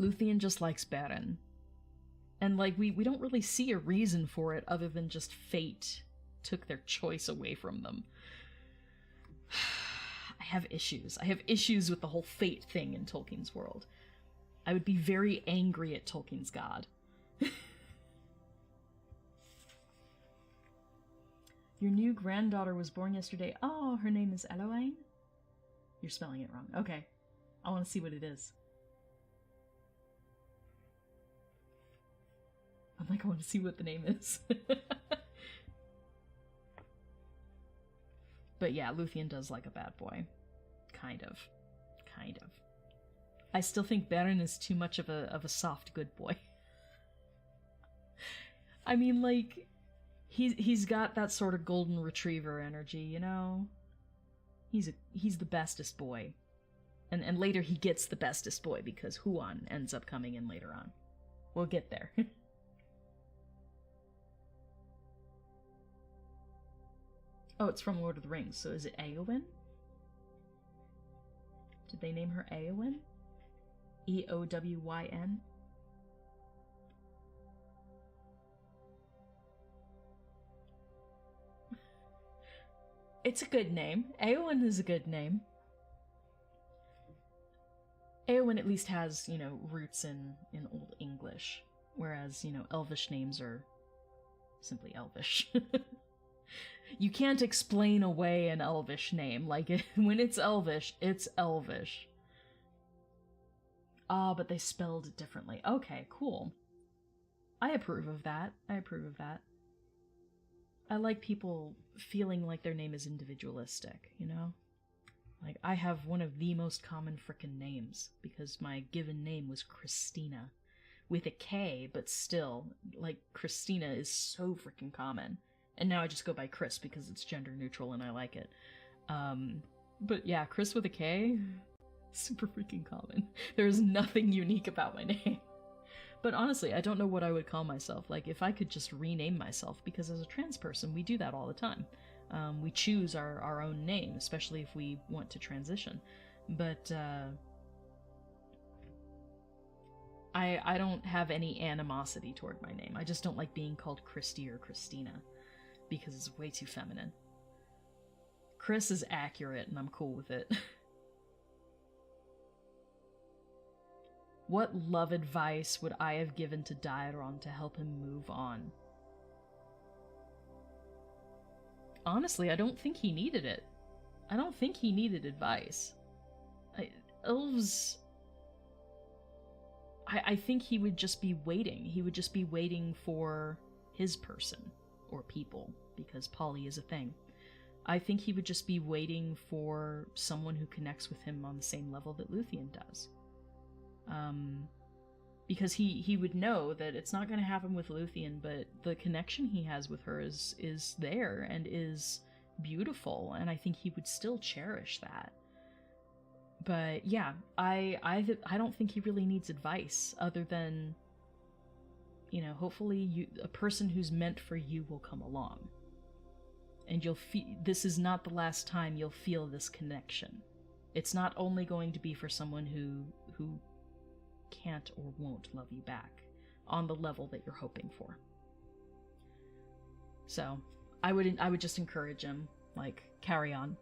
Luthien just likes Beren. And, like, we don't really see a reason for it other than just fate took their choice away from them. I have issues. I have issues with the whole fate thing in Tolkien's world. I would be very angry at Tolkien's god. Your new granddaughter was born yesterday. Oh, her name is Eloane? You're spelling it wrong. Okay. I want to see what it is. I'm like, I want to see what the name is. But yeah, Luthien does like a bad boy. Kind of. I still think Beren is too much of a soft good boy. I mean, like, he's got that sort of golden retriever energy, He's the bestest boy. And later he gets the bestest boy because Huan ends up coming in later on. We'll get there. Oh, it's from Lord of the Rings, so is it Eowyn? Did they name her Eowyn? E-O-W-Y-N? It's a good name. Eowyn is a good name. Eowyn at least has, roots in Old English, whereas, Elvish names are simply Elvish. You can't explain away an Elvish name. Like, when it's Elvish, it's Elvish. Ah, but they spelled it differently. Okay, cool. I approve of that. I like people feeling like their name is individualistic, Like, I have one of the most common frickin' names, because my given name was Christina. With a K, but still, like, Christina is so frickin' common. And now I just go by Kris because it's gender neutral and I like it. But yeah, Kris with a K, super freaking common. There's nothing unique about my name. But honestly, I don't know what I would call myself. Like, if I could just rename myself, because as a trans person, we do that all the time. We choose our own name, especially if we want to transition. But, I don't have any animosity toward my name. I just don't like being called Christy or Christina, because it's way too feminine. Kris is accurate, and I'm cool with it. What love advice would I have given to Daeron to help him move on? Honestly, I don't think he needed it. I don't think he needed advice. Elves... I think he would just be waiting. He would just be waiting for his person. Or people, because poly is a thing. I think he would just be waiting for someone who connects with him on the same level that Luthien does. Because he would know that it's not going to happen with Luthien, but the connection he has with her is there and is beautiful, and I think he would still cherish that. But yeah, I don't think he really needs advice other than, hopefully a person who's meant for you will come along. And this is not the last time you'll feel this connection. It's not only going to be for someone who can't or won't love you back on the level that you're hoping for. So, I would just encourage him, like, carry on.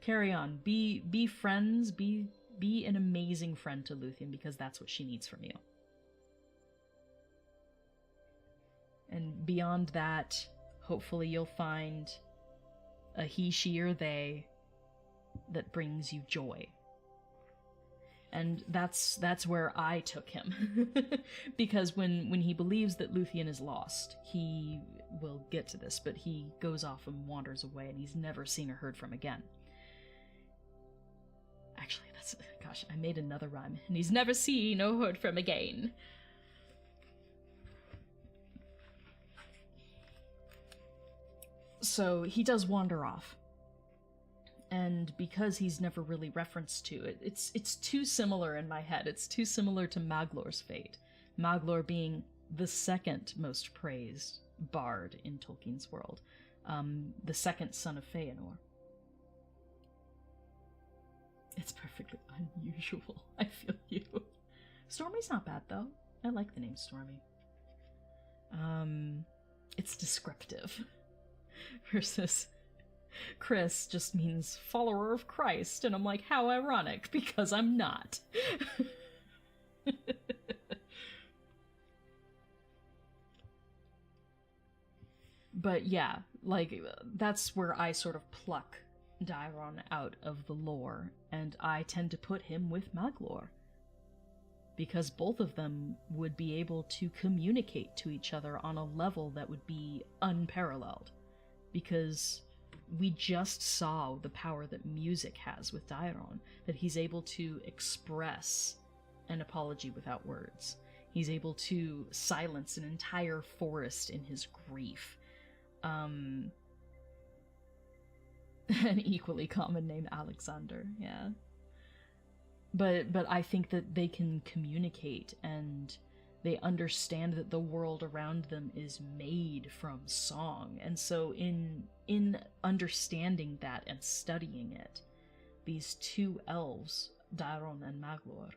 Carry on. Be friends, be an amazing friend to Luthien, because that's what she needs from you. And beyond that, hopefully you'll find a he, she, or they that brings you joy. And that's where I took him. Because when he believes that Luthien is lost, he will get to this, but he goes off and wanders away, and he's never seen or heard from again. Actually, gosh, I made another rhyme. And he's never seen or heard from again. So he does wander off. And because he's never really referenced to it, it's too similar in my head. It's too similar to Maglor's fate. Maglor being the second most praised bard in Tolkien's world. The second son of Feanor. It's perfectly unusual. I feel you. Stormy's not bad, though. I like the name Stormy. It's descriptive. Versus Kris just means follower of Christ, and I'm like, how ironic, because I'm not. But yeah, like, that's where I sort of pluck Daeron out of the lore, and I tend to put him with Maglor. Because both of them would be able to communicate to each other on a level that would be unparalleled. Because we just saw the power that music has with Daeron, that he's able to express an apology without words. He's able to silence an entire forest in his grief. An equally common name, Alexander, yeah. But I think that they can communicate, and they understand that the world around them is made from song. And so in understanding that and studying it, these two elves, Daeron and Maglor,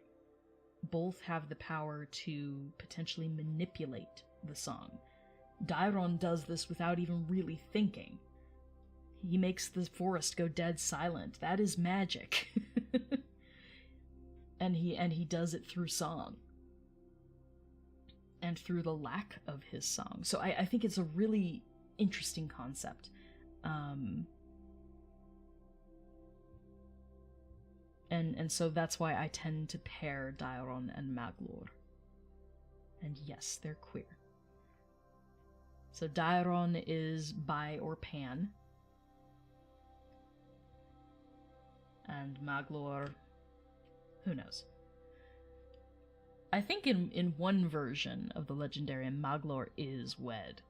both have the power to potentially manipulate the song. Daeron does this without even really thinking. He makes the forest go dead silent. That is magic. And he does it through song. And through the lack of his song. So I think it's a really interesting concept. And so that's why I tend to pair Daeron and Maglor. And yes, they're queer. So Daeron is bi or pan. And Maglor, who knows? I think in one version of the Legendarium, Maglor is wed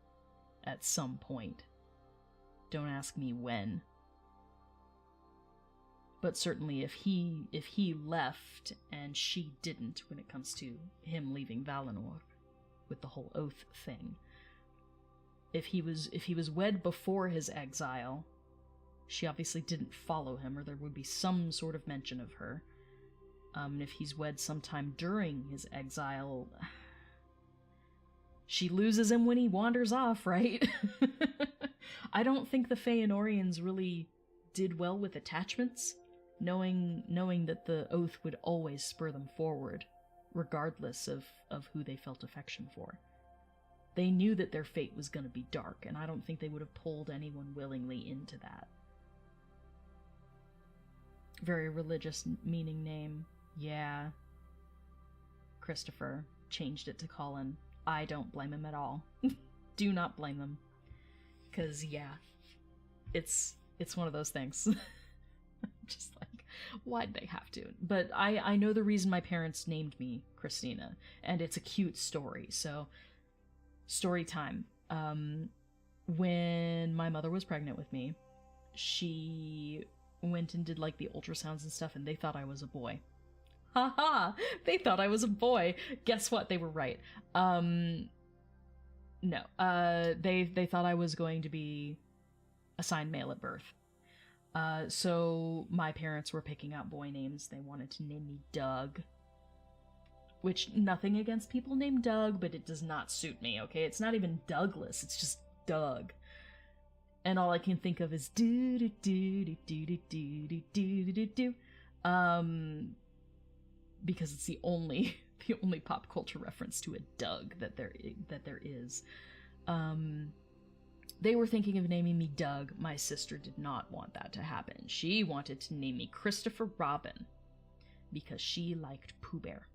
at some point. Don't ask me when. But certainly if he left and she didn't, when it comes to him leaving Valinor with the whole oath thing, if he was wed before his exile, she obviously didn't follow him, or there would be some sort of mention of her. If he's wed sometime during his exile, she loses him when he wanders off, right? I don't think the Feanorians really did well with attachments, knowing that the oath would always spur them forward, regardless of who they felt affection for. They knew that their fate was going to be dark, and I don't think they would have pulled anyone willingly into that. Very religious meaning name. Yeah. Christopher changed it to Colin. I don't blame him at all. Do not blame him. 'Cause, yeah. It's one of those things. Just like, why'd they have to? But I know the reason my parents named me Christina, and it's a cute story, so... Story time. When my mother was pregnant with me, she went and did like the ultrasounds and stuff, and they thought I was a boy. Haha! They thought I was a boy. Guess what? They were right. No. They thought I was going to be assigned male at birth. So my parents were picking out boy names. They wanted to name me Doug. Which, nothing against people named Doug, but it does not suit me, okay? It's not even Douglas, it's just Doug. And all I can think of is do-do-do-do-do-do-do-do-do-do. Because it's the only pop culture reference to a Doug that there is. They were thinking of naming me Doug. My sister did not want that to happen. She wanted to name me Christopher Robin because she liked Pooh Bear.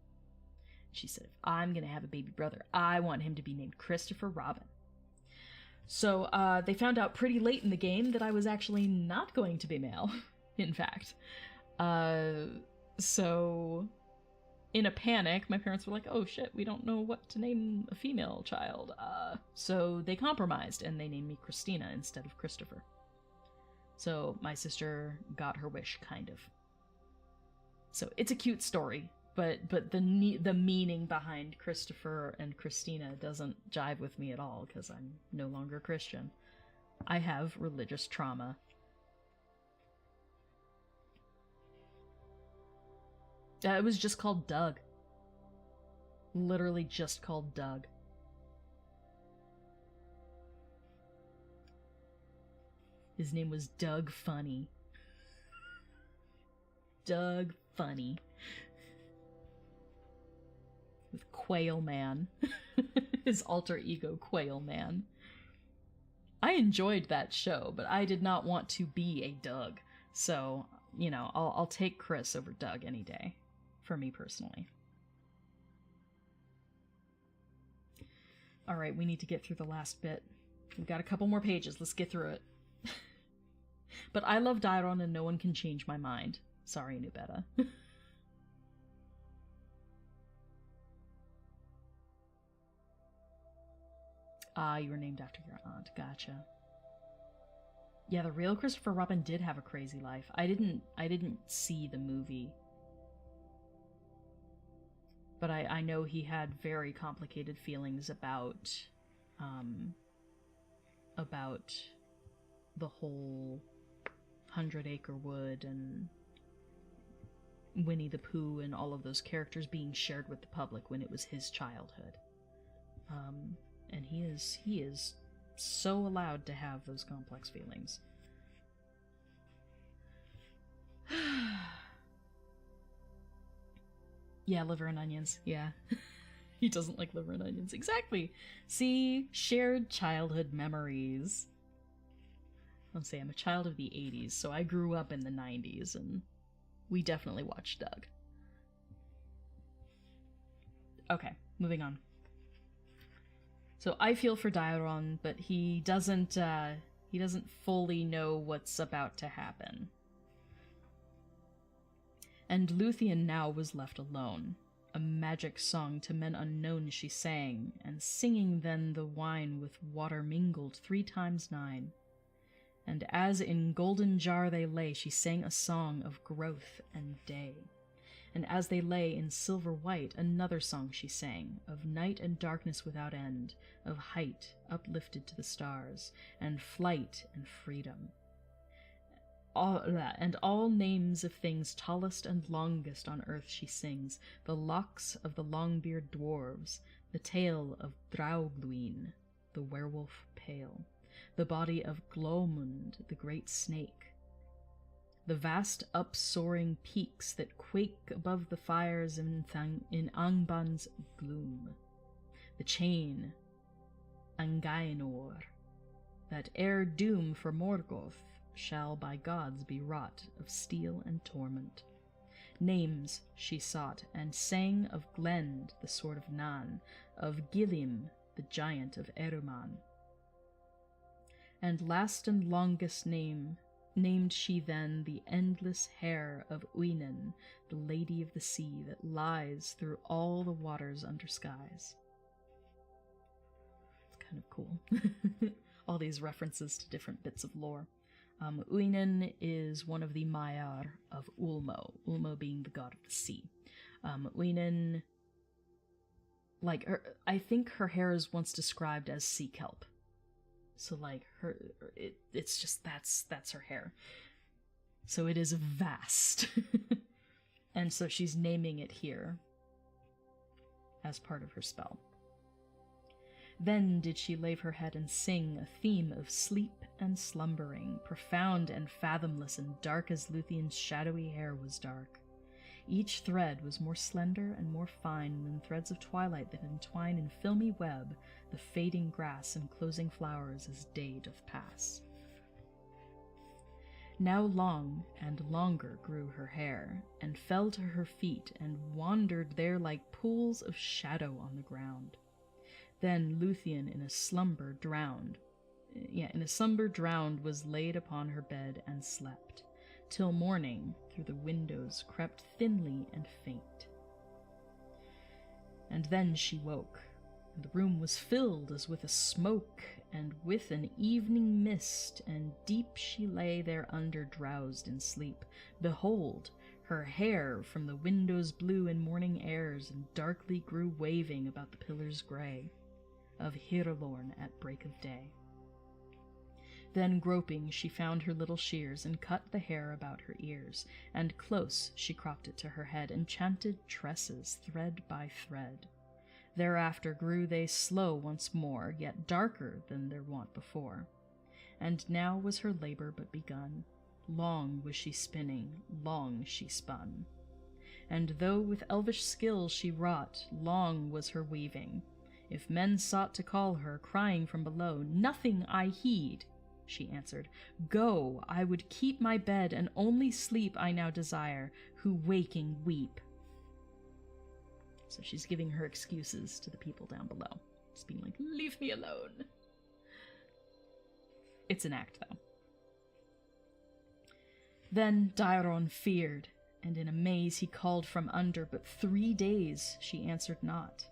She said, if I'm going to have a baby brother, I want him to be named Christopher Robin. So they found out pretty late in the game that I was actually not going to be male, in fact. So in a panic, my parents were like, oh shit, we don't know what to name a female child. So they compromised, and they named me Christina instead of Christopher. So my sister got her wish, kind of. So it's a cute story. But the meaning behind Christopher and Christina doesn't jive with me at all, because I'm no longer Christian. I have religious trauma. It was just called Doug. Literally just called Doug. His name was Doug Funny. Doug Funny. With Quail Man. His alter ego, Quail Man. I enjoyed that show, but I did not want to be a Doug. So, you know, I'll take Kris over Doug any day. For me personally. Alright, we need to get through the last bit. We've got a couple more pages. Let's get through it. But I love Daeron and no one can change my mind. Sorry, Nubeta. Ah, you were named after your aunt. Gotcha. Yeah, the real Christopher Robin did have a crazy life. I didn't see the movie. But I know he had very complicated feelings about the whole 100 Acre Wood and Winnie the Pooh and all of those characters being shared with the public when it was his childhood. And he is so allowed to have those complex feelings. Yeah, liver and onions. Yeah. He doesn't like liver and onions. Exactly. See? Shared childhood memories. I'll say I'm a child of the 80s, so I grew up in the 90s, and we definitely watched Doug. Okay, moving on. So I feel for Dairon, but he doesn't fully know what's about to happen. And Luthien now was left alone. A magic song to men unknown she sang, and singing then the wine with water mingled 3 times 9. And as in golden jar they lay, she sang a song of growth and day. And as they lay in silver white, another song she sang, of night and darkness without end, of height uplifted to the stars, and flight and freedom. All names of things tallest and longest on earth she sings, the locks of the long-beard dwarves, the tail of Draugluin, the werewolf pale, the body of Glomund, the great snake, the vast upsoaring peaks that quake above the fires in Angband's gloom, the chain, Angainor, that ere doom for Morgoth shall by gods be wrought of steel and torment. Names she sought, and sang of Glend, the sword of Nan, of Gilim, the giant of Eruman. And last and longest named she then the endless hair of Uinen, the lady of the sea that lies through all the waters under skies. It's kind of cool. All these references to different bits of lore. Uinen is one of the Maiar of Ulmo, Ulmo being the god of the sea. Uinen, like, I think her hair is once described as sea kelp. So, like, it's just, that's her hair. So it is vast. And so she's naming it here as part of her spell. Then did she lave her head and sing a theme of sleep and slumbering, profound and fathomless and dark as Luthien's shadowy hair was dark. Each thread was more slender and more fine than threads of twilight that entwine in filmy web the fading grass and closing flowers as day doth pass. Now long and longer grew her hair, and fell to her feet, and wandered there like pools of shadow on the ground. Then Luthien in a slumber drowned, was laid upon her bed and slept, till morning through the windows crept thinly and faint. And then she woke, and the room was filled as with a smoke, and with an evening mist, and deep she lay thereunder drowsed in sleep. Behold, her hair from the windows blew in morning airs, and darkly grew waving about the pillars grey of Hirelorn at break of day. Then groping she found her little shears, and cut the hair about her ears, and close she cropped it to her head, enchanted tresses, thread by thread. Thereafter grew they slow once more, yet darker than their wont before. And now was her labour but begun, long was she spinning, long she spun. And though with elvish skill she wrought, long was her weaving. If men sought to call her, crying from below, "Nothing I heed," she answered, "Go, I would keep my bed, and only sleep I now desire, who waking weep." So she's giving her excuses to the people down below. Just being like, leave me alone. It's an act, though. Then Dairon feared, and in amaze he called from under, but 3 days she answered not.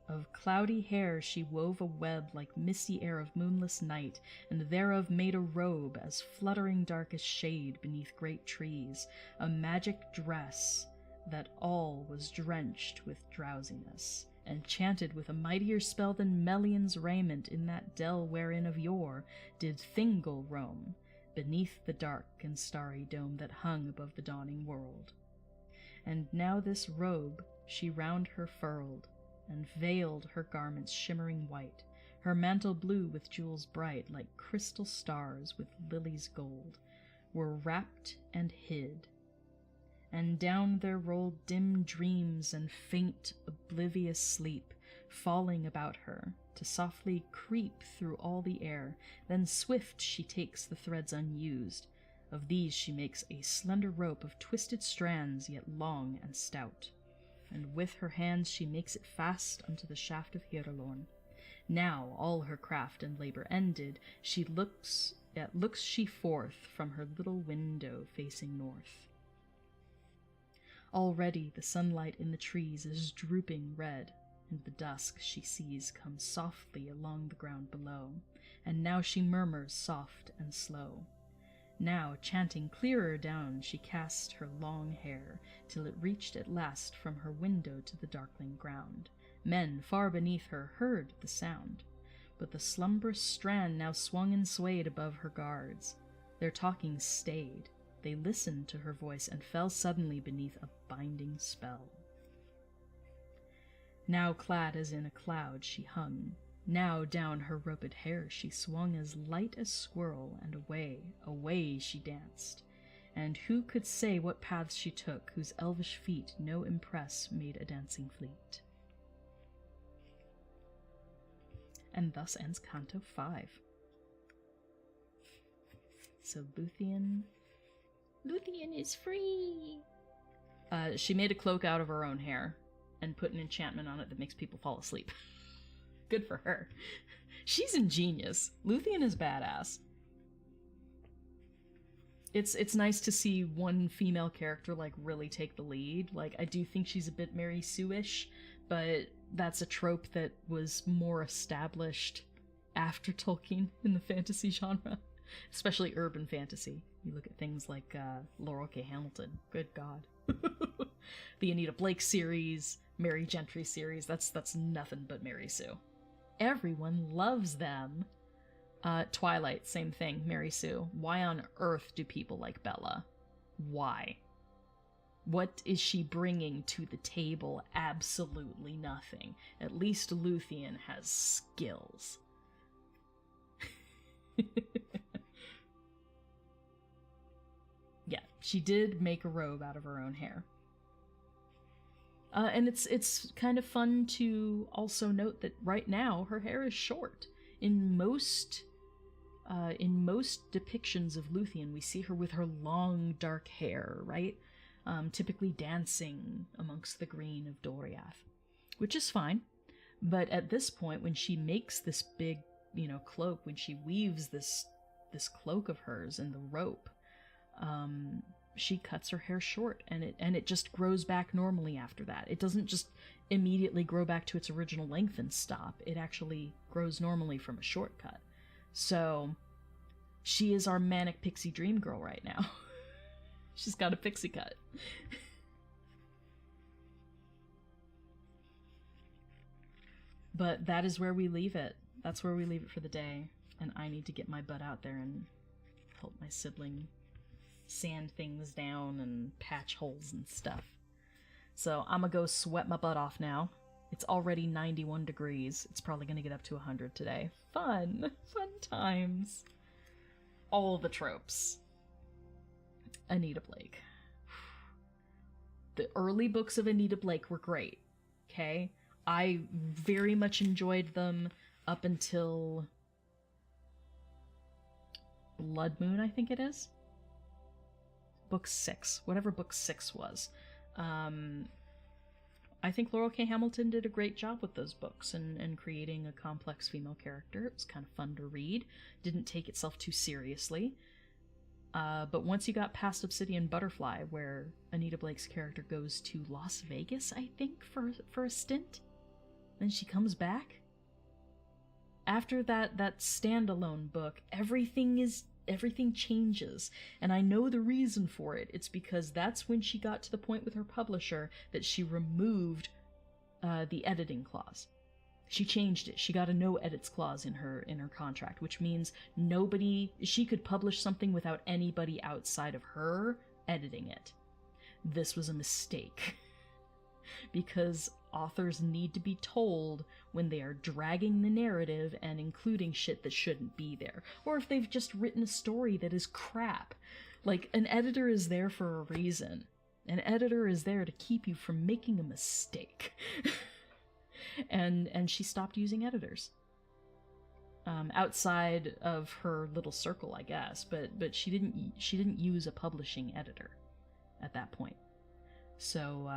Of cloudy hair she wove a web like misty air of moonless night, and thereof made a robe as fluttering dark as shade beneath great trees, a magic dress that all was drenched with drowsiness, enchanted with a mightier spell than Melion's raiment in that dell wherein of yore did Thingol roam, beneath the dark and starry dome that hung above the dawning world. And now this robe she round her furled, and veiled her garments shimmering white, her mantle blue with jewels bright, like crystal stars with lilies gold, were wrapped and hid. and down there rolled dim dreams and faint, oblivious sleep, falling about her, to softly creep through all the air. Then swift she takes the threads unused. Of these she makes a slender rope of twisted strands, yet long and stout. And with her hands she makes it fast unto the shaft of Hirelorn. Now, all her craft and labor ended, looks she forth from her little window facing north. Already the sunlight in the trees is drooping red, and the dusk she sees comes softly along the ground below, and now she murmurs soft and slow. Now, chanting clearer down, she cast her long hair, till it reached at last from her window to the darkling ground. Men far beneath her heard the sound, but the slumbrous strand now swung and swayed above her guards. Their talking stayed. They listened to her voice and fell suddenly beneath a binding spell. Now clad as in a cloud she hung, now down her roped hair she swung as light as squirrel, and away, away she danced. And who could say what paths she took, whose elvish feet no impress made a dancing fleet? And thus ends Canto 5. So Luthien is free! She made a cloak out of her own hair, and put an enchantment on it that makes people fall asleep. Good for her. She's ingenious. Luthien is badass. It's nice to see one female character, like, really take the lead. Like, I do think she's a bit Mary Sue-ish, but that's a trope that was more established after Tolkien in the fantasy genre. Especially urban fantasy. You look at things like Laurel K. Hamilton. Good God. The Anita Blake series, Mary Gentry series, that's nothing but Mary Sue. Everyone loves them. Twilight, same thing, Mary Sue. Why on earth do people like Bella? Why? What is she bringing to the table? Absolutely nothing. At least Luthien has skills. Yeah, she did make a robe out of her own hair. And it's kind of fun to also note that right now her hair is short. In most depictions of Luthien, we see her with her long dark hair, right? Typically dancing amongst the green of Doriath, which is fine. But at this point, when she makes this big, cloak, when she weaves this cloak of hers in the rope, she cuts her hair short, and it just grows back normally after that. It doesn't just immediately grow back to its original length and stop. It actually grows normally from a shortcut. So she is our manic pixie dream girl right now. She's got a pixie cut. But that is where we leave it. That's where we leave it for the day. And I need to get my butt out there and help my sibling sand things down and patch holes and stuff. So I'm gonna go sweat my butt off now. It's already 91 degrees. It's probably gonna get up to 100 today. Fun times. All the tropes. Anita Blake. The early books of Anita Blake were great, okay? I very much enjoyed them up until Blood Moon, I think it is. Book 6, whatever book 6 was. I think Laurel K. Hamilton did a great job with those books and creating a complex female character. It was kind of fun to read. Didn't take itself too seriously. But once you got past Obsidian Butterfly, where Anita Blake's character goes to Las Vegas, I think, for a stint, then she comes back. After that standalone book, everything changes, and I know the reason for it. It's because that's when she got to the point with her publisher that she removed the editing clause. She changed it. She got a no edits clause in her contract, which means she could publish something without anybody outside of her editing it. This was a mistake. Because authors need to be told when they are dragging the narrative and including shit that shouldn't be there. Or if they've just written a story that is crap. Like, an editor is there for a reason. An editor is there to keep you from making a mistake. and she stopped using editors. Outside of her little circle, I guess, but she didn't use a publishing editor at that point. So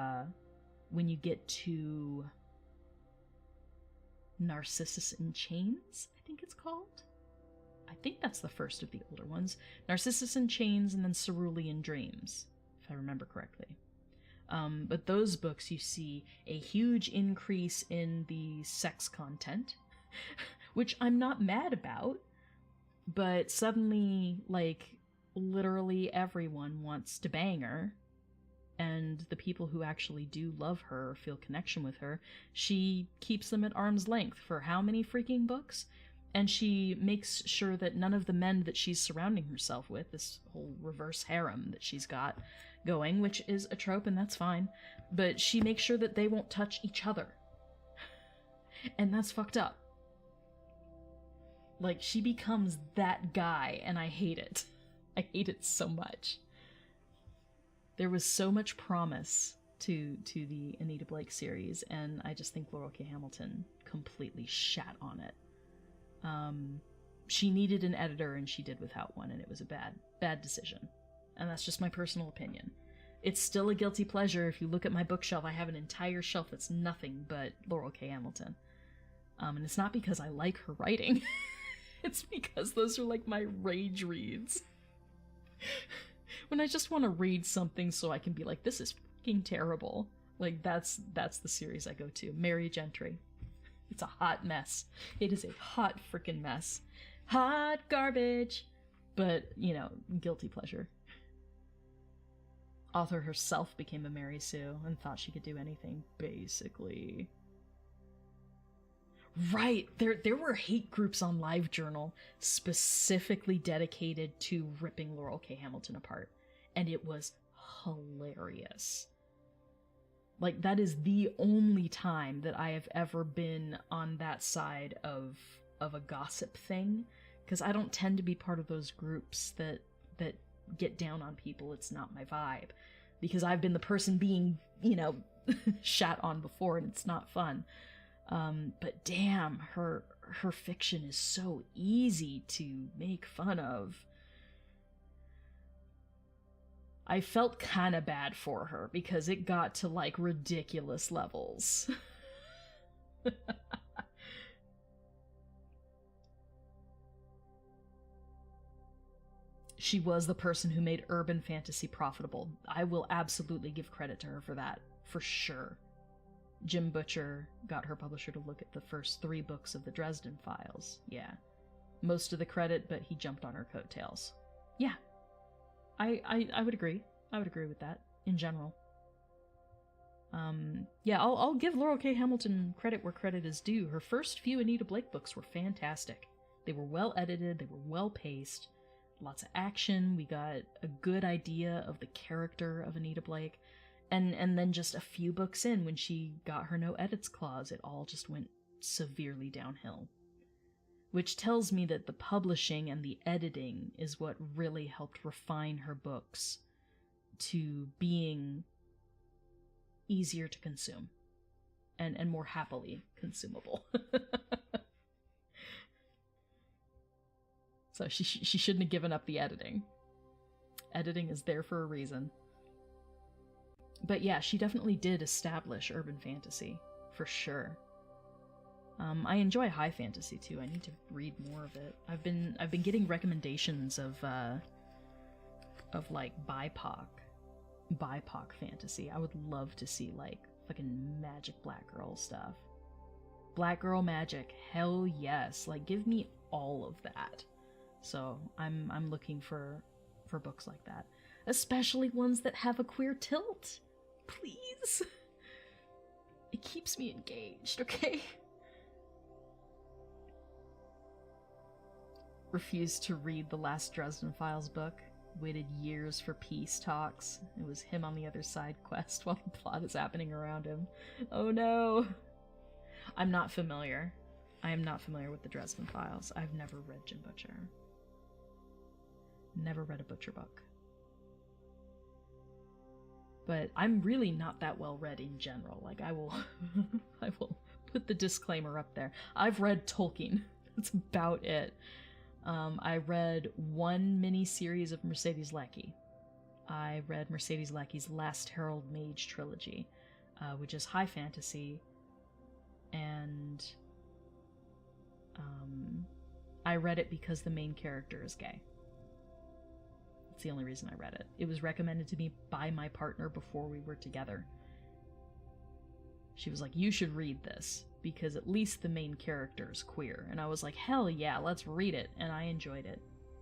when you get to Narcissus in Chains, I think it's called. I think that's the first of the older ones. Narcissus in Chains and then Cerulean Dreams, if I remember correctly. But those books, you see a huge increase in the sex content, which I'm not mad about, but suddenly, like, literally everyone wants to bang her, and the people who actually do love her or feel connection with her, she keeps them at arm's length for how many freaking books? And she makes sure that none of the men that she's surrounding herself with, this whole reverse harem that she's got going, which is a trope and that's fine, but she makes sure that they won't touch each other. And that's fucked up. Like, she becomes that guy, and I hate it. I hate it so much. There was so much promise to the Anita Blake series, and I just think Laurell K. Hamilton completely shat on it. She needed an editor, and she did without one, and it was a bad decision. And that's just my personal opinion. It's still a guilty pleasure. If you look at my bookshelf, I have an entire shelf that's nothing but Laurell K. Hamilton. And it's not because I like her writing. It's because those are like my rage reads. When I just want to read something so I can be like, this is fucking terrible. Like, that's the series I go to. Mary Gentry. It's a hot mess. It is a hot freaking mess. Hot garbage. But, you know, guilty pleasure. Author herself became a Mary Sue and thought she could do anything, basically. Right, there were hate groups on LiveJournal specifically dedicated to ripping Laurell K. Hamilton apart, and it was hilarious. Like, that is the only time that I have ever been on that side of a gossip thing, because I don't tend to be part of those groups that get down on people. It's not my vibe, because I've been the person being, you know, shat on before, and it's not fun. But damn, her fiction is so easy to make fun of. I felt kind of bad for her because it got to, like, ridiculous levels. She was the person who made urban fantasy profitable. I will absolutely give credit to her for that, for sure. Jim Butcher got her publisher to look at the first 3 books of the Dresden Files. Yeah. Most of the credit, but he jumped on her coattails. Yeah. I would agree. I would agree with that, in general. Yeah, I'll give Laurell K. Hamilton credit where credit is due. Her first few Anita Blake books were fantastic. They were well edited, they were well paced, lots of action, we got a good idea of the character of Anita Blake. And then just a few books in, when she got her no edits clause, it all just went severely downhill. Which tells me that the publishing and the editing is what really helped refine her books to being easier to consume and more happily consumable. So she shouldn't have given up the editing. Editing is there for a reason. But yeah, she definitely did establish urban fantasy, for sure. I enjoy high fantasy too. I need to read more of it. I've been getting recommendations of like BIPOC fantasy. I would love to see, like, fucking magic black girl stuff. Black girl magic, hell yes. Like, give me all of that. So I'm looking for books like that, especially ones that have a queer tilt. Please. It keeps me engaged, okay? Refused to read the last Dresden Files book. Waited years for peace talks. It was him on the other side quest while the plot is happening around him. Oh no! I'm not familiar. I am not familiar with the Dresden Files. I've never read Jim Butcher. Never read a Butcher book. But I'm really not that well read in general. Like, I will I will put the disclaimer up there. I've read Tolkien. That's about it. I read one mini-series of Mercedes Lackey. I read Mercedes Lackey's Last Herald Mage trilogy, which is high fantasy, and I read it because the main character is gay. That's the only reason I read it. It was recommended to me by my partner before we were together. She was like, you should read this, because at least the main character is queer. And I was like, hell yeah, let's read it. And I enjoyed it.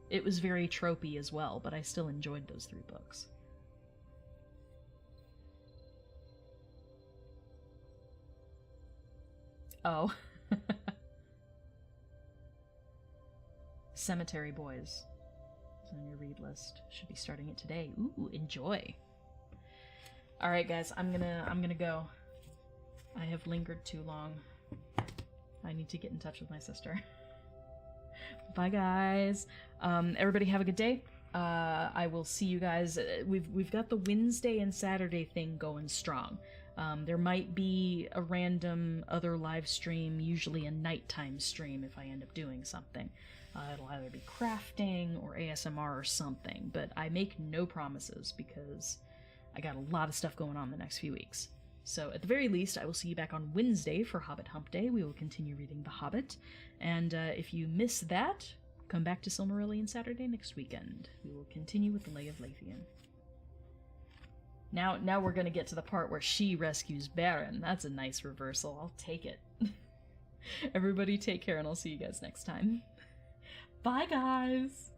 It was very tropey as well, but I still enjoyed those 3 books. Oh. Cemetery Boys is on your read list. Should be starting it today. Ooh, enjoy. Alright guys, I'm gonna go. I have lingered too long. I need to get in touch with my sister. Bye guys. Everybody have a good day. I will see you guys. We've got the Wednesday and Saturday thing going strong. There might be a random other live stream, usually a nighttime stream if I end up doing something. It'll either be crafting or ASMR or something, but I make no promises because I got a lot of stuff going on the next few weeks. So at the very least, I will see you back on Wednesday for Hobbit Hump Day. We will continue reading The Hobbit. And if you miss that, come back to Silmarillion Saturday next weekend. We will continue with the Lay of Lathian. Now we're going to get to the part where she rescues Baron. That's a nice reversal. I'll take it. Everybody take care, and I'll see you guys next time. Bye, guys!